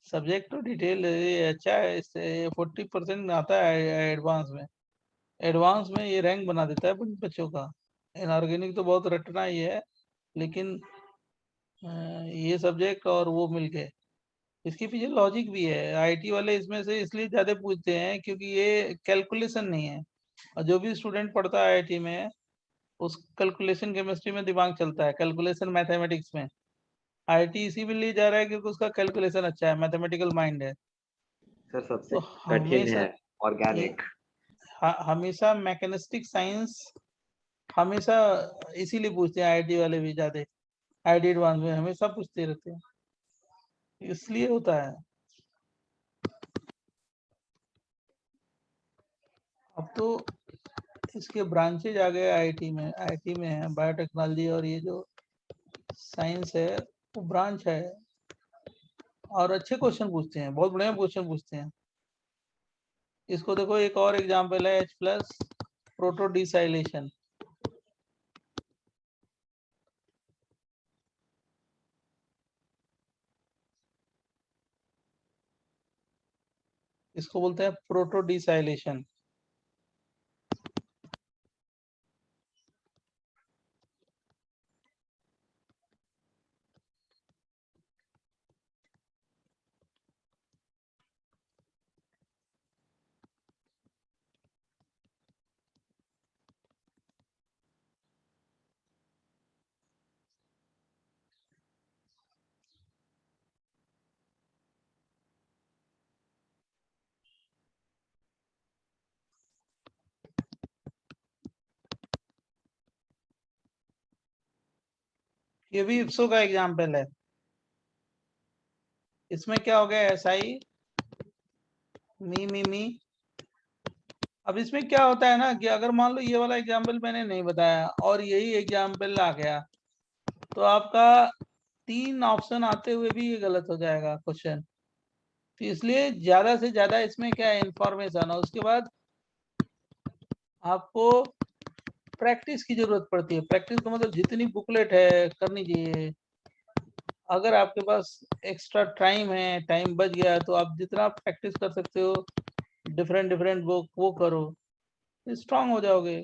सब्जेक्ट तो डिटेल अच्छा है, इससे 40% आता है एडवांस में। एडवांस में ये रैंक बना देता है बच्चों का। इनऑर्गेनिक तो बहुत रटना ही है, लेकिन ये सब्जेक्ट और वो मिलके, इसके पीछे लॉजिक भी है। आईटी वाले इसमें से इसलिए ज्यादा पूछते हैं क्योंकि ये कैलकुलेशन नहीं है, और जो भी स्टूडेंट पढ़ता है आईटी में, उस कैलकुलेशन केमिस्ट्री में दिमाग चलता है, कैलकुलेशन मैथमेटिक्स में। आईटी इसी में लिए जा रहा है क्योंकि उसका कैलकुलेशन अच्छा है, मैथमेटिकल माइंड है। सर सबसे तो कठिन हमेशा है ऑर्गेनिक। हमेशा मैकेनिस्टिक साइंस हमेशा इसीलिए पूछते हैं आईटी वाले भी ज्यादा, आईटी एडवांस में हमेशा पूछते रहते हैं, इसलिए होता है। अब तो इसके ब्रांचेज आ गए आईटी में, आईटी में है बायोटेक्नोलॉजी, और ये जो साइंस है वो ब्रांच है, और अच्छे क्वेश्चन पूछते हैं, बहुत बढ़िया क्वेश्चन पूछते हैं। इसको देखो, एक और एग्जांपल है H प्लस प्रोटो डिसाइलेशन। इसको बोलते हैं प्रोटो डिसाइलेशन। ये भी इप्सो का एग्जाम्पल है। इसमें क्या हो गया, SI मी। अब इसमें क्या होता है ना कि अगर मान लो ये वाला एग्जाम्पल मैंने नहीं बताया और यही एग्जाम्पल आ गया तो आपका 3 ऑप्शन आते हुए भी ये गलत हो जाएगा क्वेश्चन। तो इसलिए ज्यादा से ज्यादा इसमें क्या है, इंफॉर्मेशन। और उसके बाद आपको प्रैक्टिस की जरूरत पड़ती है। प्रैक्टिस का मतलब जितनी बुकलेट है करनी चाहिए। अगर आपके पास एक्स्ट्रा टाइम है, टाइम बच गया, तो आप जितना प्रैक्टिस कर सकते हो डिफरेंट वो करो, स्ट्रांग हो जाओगे।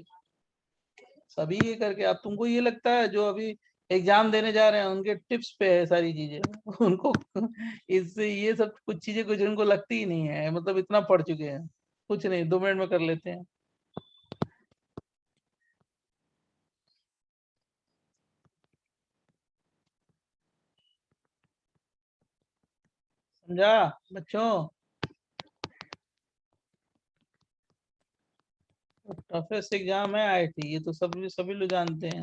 सभी ये करके अब तुमको ये लगता है जो अभी एग्जाम देने जा रहे हैं उनके टिप्स पे है सारी चीजें उनको इससे ये सब कुछ चीजें कुछ उनको लगती ही नहीं है, मतलब इतना पढ़ चुके हैं। कुछ नहीं, 2 मिनट में कर लेते हैं। समझा बच्चों? टफेस्ट एग्जाम है IIT, ये तो सभी लोग जानते हैं।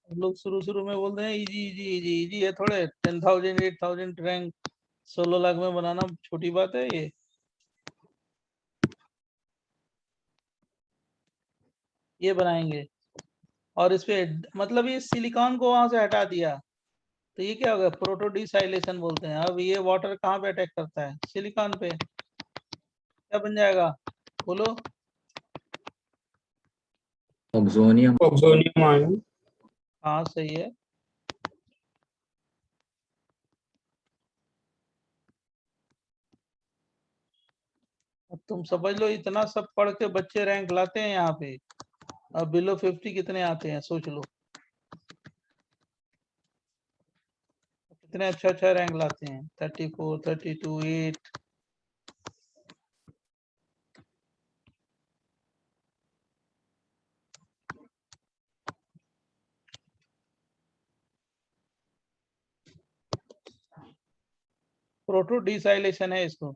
लोग शुरू में बोलते हैं इजी इजी इजी इजी है थोड़े। 10,000 8,000 रैंक 16 लाख में बनाना छोटी बात है ये बनाएंगे। और इस पे मतलब ये सिलिकॉन को वहां से हटा दिया तो ये क्या होगा, प्रोटो डिसाइलेशन बोलते हैं। अब ये वाटर कहाँ पे अटैक करता है, सिलिकॉन पे। क्या बन जाएगा बोलो? Oxonium ion. हाँ सही है। अब तुम समझ लो, इतना सब पढ़ के बच्चे रैंक लाते हैं यहाँ पे। अब बिलो 50 कितने आते हैं सोच लो, कितने अच्छा रैंक लाते हैं। 34 32 8। प्रोटो डिसाइलेशन है इसको।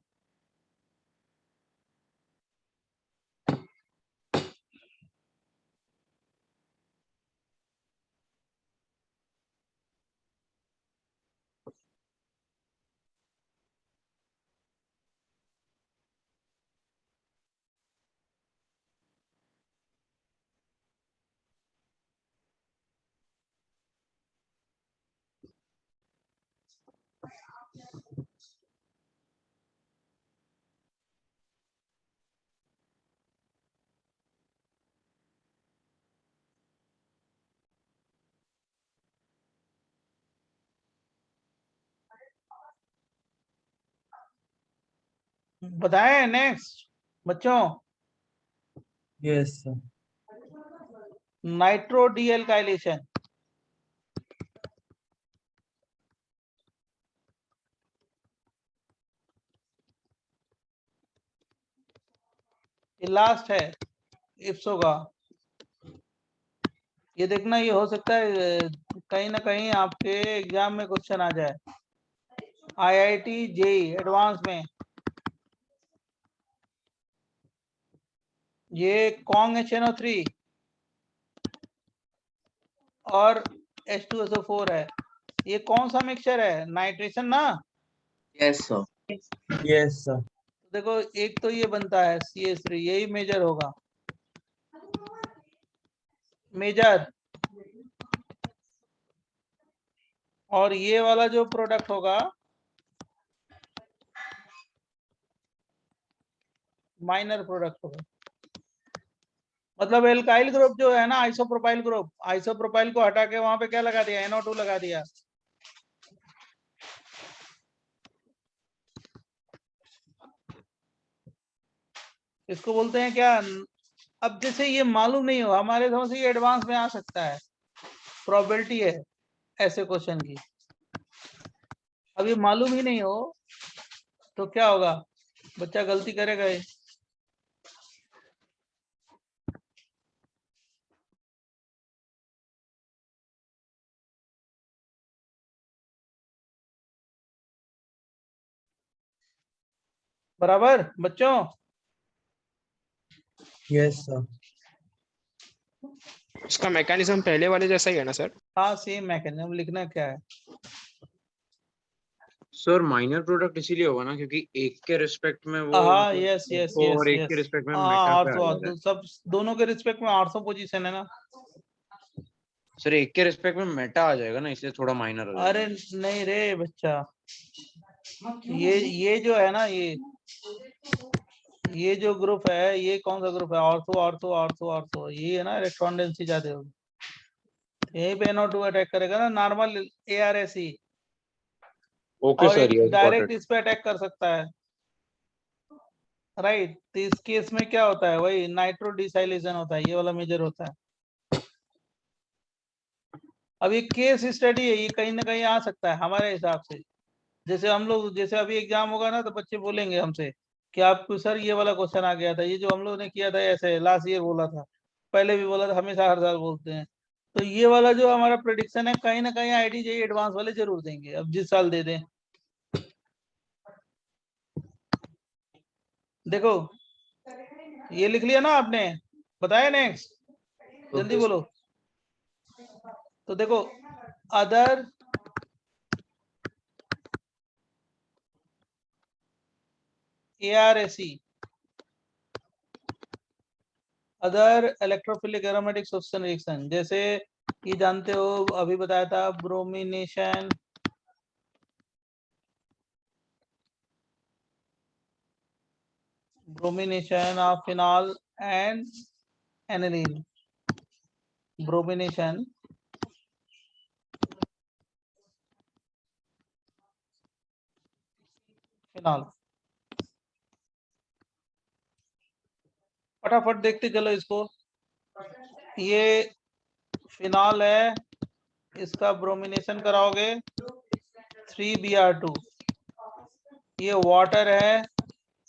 बताएं नेक्स्ट बच्चों। Yes sir. नाइट्रो डीएल्काइलेशन। ये लास्ट है इप्सो का। ये देखना, ये हो सकता है कहीं ना कहीं आपके एग्जाम में क्वेश्चन आ जाए। IIT JEE एडवांस में ये कॉन्ग HNO3 और H2SO4 है। ये कौन सा मिक्सचर है, नाइट्रेशन ना? Yes sir. Yes sir. देखो एक तो ये बनता है CH3, यही मेजर होगा, मेजर। और ये वाला जो प्रोडक्ट होगा माइनर प्रोडक्ट होगा। मतलब एल्काइल ग्रुप जो है ना, आइसोप्रोपाइल ग्रुप, आइसोप्रोपाइल को हटा के वहां पे क्या लगा दिया, NO2 लगा दिया। इसको बोलते हैं क्या? अब जैसे ये मालूम नहीं हो हमारे समझ से, ये एडवांस में आ सकता है, प्रोबेबिलिटी है ऐसे क्वेश्चन की। अब ये मालूम ही नहीं हो तो क्या होगा, बच्चा गलती करेगा ही। बराबर बच्चों? Yes sir. उसका मैकेनिज्म पहले वाले जैसा ही है ना सर? हाँ सेम मैकेनिज्म, लिखना क्या है? सर माइनर प्रोडक्ट इसीलिए होगा ना क्योंकि एक के रिस्पेक्ट में वो हाँ मतलब यस यस ऑर्थो यस और एक के यस, रिस्पेक्ट में हाँ मेटा पे आ ऑर्थो जा रहा है। ऑर्थो सब दोनों के रिस्पेक्ट में ऑर्थो पोजीशन है ना। सर एक के रिस्पेक्ट में मेटा आ जाएगा ना, इसलिए थोड़ा माइनर हो जाएगा। अरे नहीं रे बच्चा, ये जो है ना, ये जो ग्रुप है, ये कौन सा ग्रुप है? ऑर्थो ऑर्थो ऑर्थो ऑर्थो, ये है ना इलेक्ट्रॉन डेंसिटी ज्यादा होगी, यहीं पे NO2 अटैक करेगा ना, नॉर्मल ARSE, ओके और सर, एक यस गॉट डायरेक्ट इट। इस पे अटैक कर सकता है, राइट। तो इस केस में क्या होता है, वही नाइट्रो डिसाइलेशन होता है, ये वाला मेजर होता है। अब ये केस स्टडी है, ये कहीं ना कहीं आ सकता है हमारे हिसाब से। जैसे हम लोग, जैसे अभी एग्जाम होगा ना, तो बच्चे बोलेंगे हमसे कि आपको सर ये वाला क्वेश्चन आ गया था, ये जो हम लोग ने किया था ऐसे लास्ट ईयर बोला था, पहले भी बोला था, हमेशा हर साल बोलते हैं। तो ये वाला जो हमारा प्रेडिक्शन है, कहीं ना कहीं IIT-JEE एडवांस वाले जरूर देंगे, अब जिस साल दे दें। देखो ये लिख लिया ना आपने, बताया नेक्स्ट, जल्दी बोलो। तो देखो other ARSE, other electrophilic aromatic substitution reaction, जैसे ये जानते हो, अभी बताया था bromination, bromination of phenol and aniline, bromination phenol. फटाफट देखते चलो इसको, ये फिनॉल है, इसका ब्रोमिनेशन कराओगे 3Br2, ये वाटर है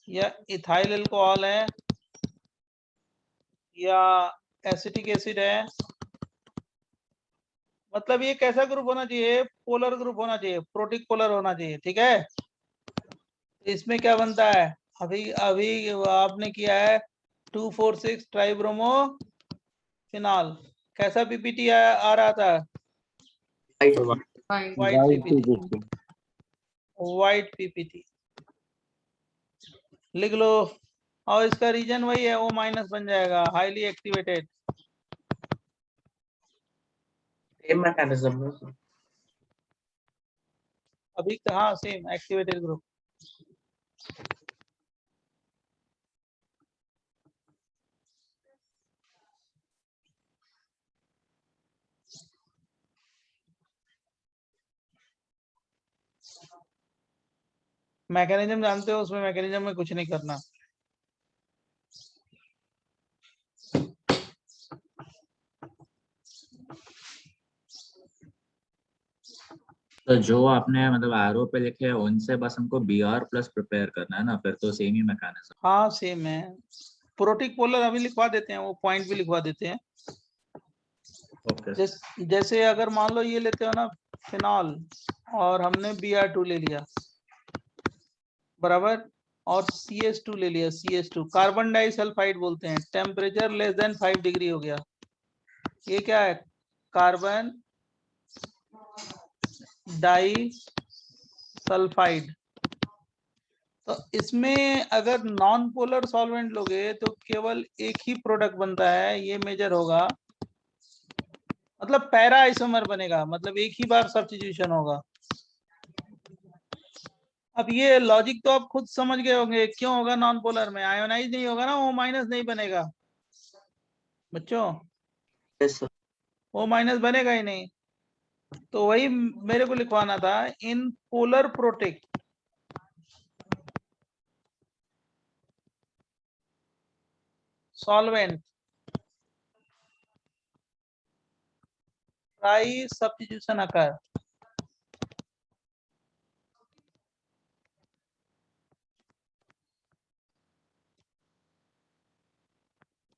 या इथाइल अल्कोहल है या एसिटिक एसिड है, मतलब ये कैसा ग्रुप होना चाहिए? पोलर ग्रुप होना चाहिए, प्रोटिक पोलर होना चाहिए, ठीक है। इसमें क्या बनता है, अभी अभी आपने किया है 2,4,6 ट्राइब्रोमो फिनॉल, कैसा PPT आ रहा था? व्हाइट PPT, व्हाइट PPT लिख लो। और इसका रीजन वही है, O- बन जाएगा, हाईली एक्टिवेटेड। सेम मैकेनिज्म है। अभी हाँ सेम एक्टिवेटेड ग्रुप। मैकेनिज्म जानते हो, उसमें मैकेनिज्म में कुछ नहीं करना। तो जो आपने मतलब आरओ पे लिखे हैं उनसे बस हमको Br प्लस प्रिपेयर करना है ना, फिर तो सेम ही मैकेनिज्म। हाँ सेम है, प्रोटिक पोलर अभी लिखवा देते हैं, वो पॉइंट भी लिखवा देते हैं। ओके। जैसे अगर मान लो ये लेते हो ना फिनॉल, और हमने Br2 ले लिया, बराबर, और CH2 ले लिया, CH2 कार्बन डाइसल्फाइड बोलते हैं, टेम्परेचर लेस देन 5 डिग्री हो गया, ये क्या है? Carbon disulphide. तो इसमें अगर नॉन पोलर सॉल्वेंट लोगे तो केवल एक ही प्रोडक्ट बनता है, ये मेजर होगा, मतलब पैरा आइसोमर बनेगा, मतलब एक ही बार सब्स्टिट्यूशन होगा। अब ये लॉजिक तो आप खुद समझ गए होंगे, क्यों होगा नॉन पोलर में? आयोनाइज नहीं होगा ना, O- नहीं बनेगा बच्चों, O- बनेगा ही नहीं। तो वही मेरे को लिखवाना था, in polar protic solvent tri substitution occur,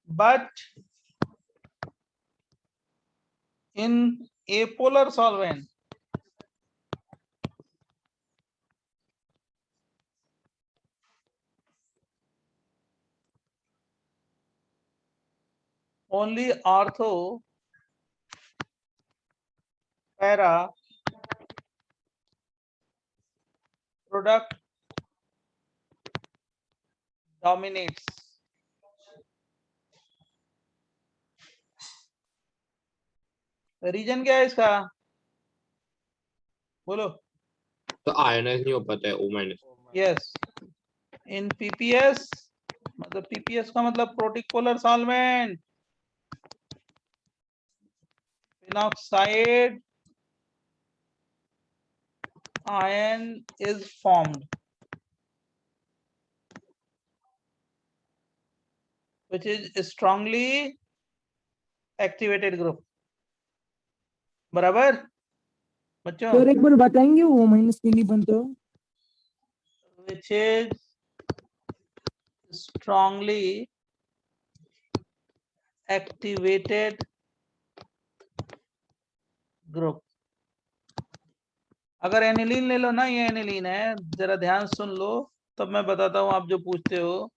but in apolar solvent only ortho para product dominates. Reason क्या है इसका, बोलो। तो आयनाइज नहीं हो पाता है O minus. Yes, in PPS, मतलब पीपीएस का मतलब protic polar solvent, phenoxide ion is formed, which is a strongly activated group. बराबर बच्चों? सर एक बार बताएंगे वो माइनस क्यों नहीं बनता? Which is strongly activated group. अगर एनिलीन ले लो ना, ये एनिलीन है, जरा ध्यान सुन लो तब मैं बताता हूँ आप जो पूछते हो।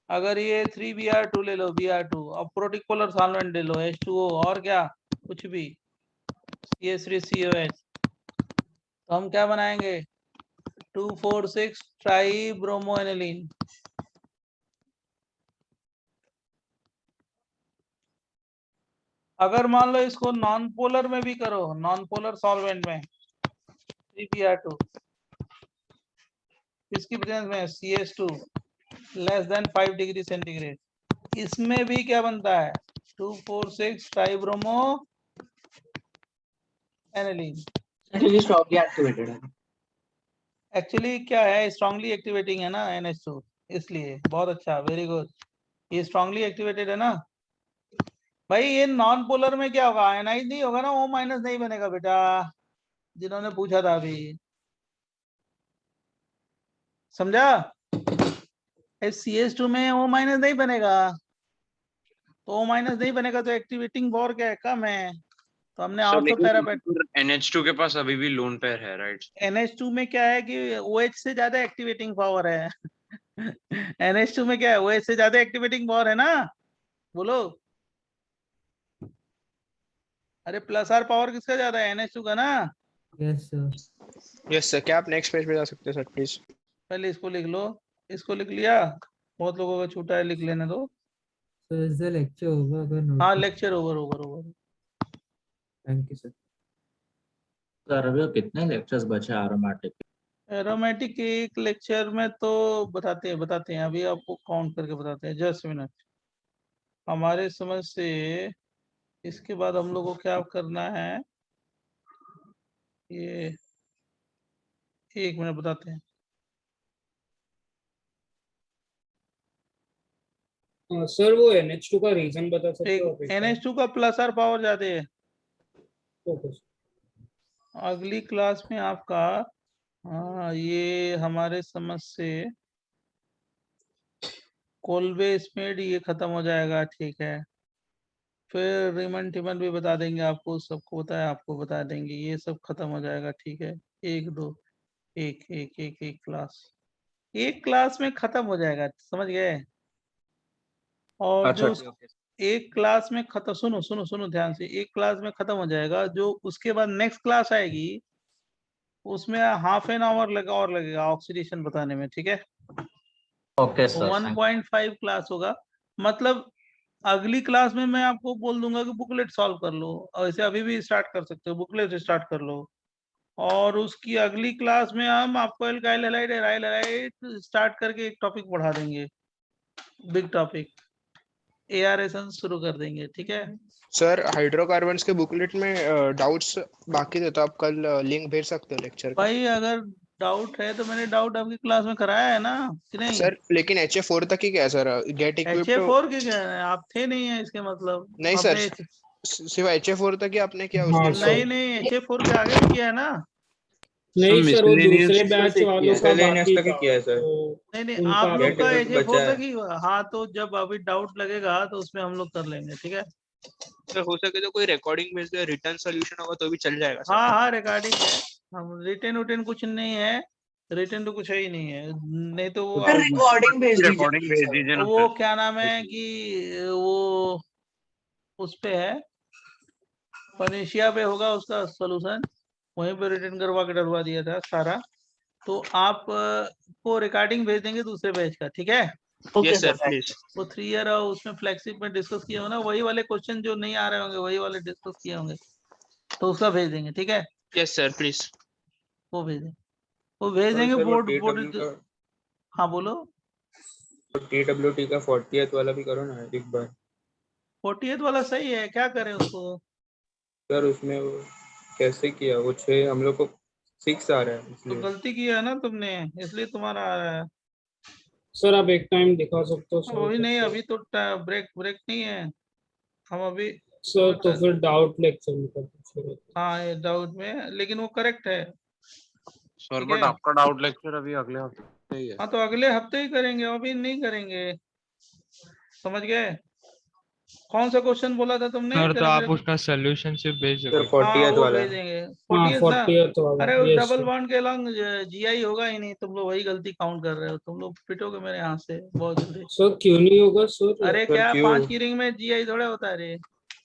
अगर ये 3Br2 ले लो, Br2, अब प्रोटिक पोलर सॉल्वेंट ले लो H2O, और क्या कुछ भी CH3COH, तो हम क्या बनाएंगे 2,4,6 ट्राई ब्रोमो एनिलीन। अगर मान लो इसको नॉन पोलर में भी करो, नॉन पोलर सॉल्वेंट में 3Br2 किसकी प्रेजेंस में, CH2 less than 5 degree centigrade, इसमें भी क्या बनता है 2,4,6 ट्राइब्रोमो एनिलीन। स्ट्रांगली एक्टिवेटेड है। एक्चुअली क्या है, स्ट्रांगली एक्टिवेटिंग है ना NH2, इसलिए। बहुत अच्छा, वेरी गुड, ये स्ट्रांगली एक्टिवेटेड है ना भाई। ये नॉन पोलर में क्या होगा, आयनाइज नहीं होगा ना, O माइनस नहीं बनेगा बेटा, जिन्होंने पूछा था अभी, समझा? CH2 में O माइनस नहीं बनेगा, तो O माइनस नहीं बनेगा तो एक्टिवेटिंग पावर क्या है, कम है, तो हमने ऑर्थो पैरापेट। NH2 के पास अभी भी लोन पेयर है, राइट? NH2 में क्या है कि OH से ज्यादा एक्टिवेटिंग पावर है। NH2 में क्या है, OH से ज्यादा एक्टिवेटिंग पावर है ना, बोलो। अरे प्लस आर पावर किसका ज्यादा है, NH2 का ना। Yes sir. यस सर, क्या आप नेक्स्ट पेज पे जा सकते हैं सर प्लीज? पहले इसको लिख लो, इसको लिख लिया, बहुत लोगों का छूटा है, लिख लेने दो। सर इज द लेक्चर होगा अगर नोट? हाँ lecture over. Thank you sir. Sir अभी कितने लेक्चर्स बचे एरोमेटिक? एरोमेटिक के एक लेक्चर में तो बताते हैं, अभी आपको काउंट करके बताते हैं, जस्ट मिनट। हमारे समझ से इसके बाद हम लोग को क्या करना है, ये एक मिनट बताते हैं। सर वो NH2 का रीजन बता सकते हो आप? NH2 का प्लस आर पावर ज्यादा है। Okay sir. अगली क्लास में आपका ये हमारे समझ से कोल्बे स्मेड ये खत्म हो जाएगा, ठीक है। फिर रिमन टिमन भी बता देंगे आपको, सबको बताया आपको बता देंगे, ये सब खत्म हो जाएगा, ठीक है। एक क्लास, एक क्लास में खत्म हो जाएगा, समझ गए? और अच्छा, जो एक क्लास में खत्म, सुनो ध्यान से, एक क्लास में खत्म हो जाएगा, जो उसके बाद नेक्स्ट क्लास आएगी उसमें हाफ एन आवर और लगेगा ऑक्सीडेशन बताने में, ठीक है। Okay sir. 1.5 क्लास होगा, मतलब अगली क्लास में मैं आपको बोल दूंगा कि बुकलेट सॉल्व कर लो, और ऐसे अभी भी स्टार्ट कर सकते हो, बुकलेट स्टार्ट कर लो, और उसकी अगली क्लास में हम आपको alkyl halide aryl halide start करके एक टॉपिक पढ़ा देंगे, बिग टॉपिक, एआरएसन शुरू कर देंगे, ठीक है। सर हाइड्रोकार्बन्स के बुकलेट में डाउट्स बाकी थे, तो आप कल लिंक भेज सकते हो लेक्चर का? भाई अगर डाउट है तो मैंने डाउट आपकी क्लास में कराया है ना कि नहीं? सर लेकिन HF4 तक ही क्या है सर? गेट इक्विप्ड HF4 के क्या है, आप थे नहीं है इसके मतलब? नहीं सर, सिर्फ HF4 तक ही आपने किया उसके? नहीं HF4 के आगे भी किया है ना। नहीं सर, वो दूसरे बैच वालों का बाकी था। किया है सर। नहीं आप लोग का HF4 तक ही हुआ। हाँ तो जब अभी डाउट लगेगा तो उसमें हम लोग कर लेंगे, ठीक है। सर हो सके तो कोई रिकॉर्डिंग भेज दे, रिटर्न सॉल्यूशन होगा तो भी चल जाएगा सर। हाँ रिकॉर्डिंग है, हम रिटर्न कुछ नहीं है, रिटर्न तो कुछ है ही नहीं है, नहीं तो वो रिकॉर्डिंग भेज दीजिए ना। वो क्या नाम है कि वो उस पे है, पनेशिया पे होगा उसका सॉल्यूशन, वहीं पे रिटर्न करवा के डलवा दिया था सारा। तो आप को रिकॉर्डिंग भेज देंगे दूसरे बैच का, ठीक है? Yes, sir, please. वो 3 ईयर और उसमें फ्लैगशिप में डिस्कस किए हो ना, वही वाले क्वेश्चन जो नहीं आ रहे होंगे वही वाले डिस्कस किए होंगे, तो उसका भेज देंगे, ठीक है? Yes, sir, please. वो भेज देंगे, वो भेज देंगे बोर्ड। हाँ बोलो। TWT का 40th वाला भी करो ना एक बार। 40th वाला सही है, क्या करें उसको? सर उसमें वो कैसे किया, वो 6 हम लोग को 6 आ रहा है तो इसलिए। गलती किया है ना तुमने, इसलिए तुम्हारा आ रहा है। सर आप एक टाइम दिखा सकते हो अभी नहीं, सर? अभी तो ब्रेक नहीं है, हम अभी सर तो फिर डाउट लेक्चर में कर दीजिए। हाँ ये डाउट में, लेकिन वो करेक्ट है। सर ठीक बट है? आपका डाउट लेक्चर अभी अगले हफ्ते ही है। हाँ तो अगले हफ्ते ही करेंगे, अभी नहीं करेंगे, समझ गए? कौन सा क्वेश्चन बोला था तुमने? सर तो जरा आप मेरे उसका सोल्यूशन सिर्फ भेज सर सको। हाँ 40th वो वाला। भेजेंगे। हाँ 40th ना? 40th वाला, अरे yes, डबल sir. बॉन्ड के अलॉन्ग जीआई होगा ही नहीं, तुम लोग वही गलती काउंट कर रहे हो, तुम लोग पिटोगे मेरे यहाँ से बहुत जल्दी। सर क्यों नहीं होगा सर? अरे सर क्या क्यों? 5 की रिंग में जीआई थोड़ा होता है रे?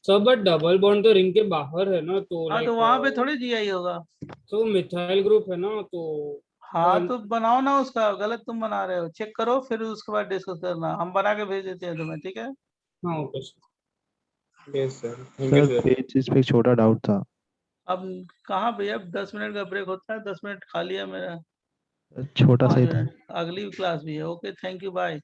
सर बट डबल बॉन्ड तो रिंग के बाहर है ना, तो हाँ तो वहां पे थोड़ी जीआई होगा। तो मिथाइल ग्रुप है ना, तो हाँ तो बनाओ ना उसका, गलत तुम बना रहे हो, चेक करो फिर उसके बाद डिस्कस करना, हम बना के भेज देते हैं तुम्हें, ठीक है? हाँ okay sir. Yes sir, thank you sir sir. Page इस पे एक छोटा डाउट था। अब कहाँ भैया, 10 मिनट का ब्रेक होता है, 10 मिनट खा लिया मेरा, छोटा सा 5 ही था। मिनट, अगली क्लास भी है। Okay, thank you, bye.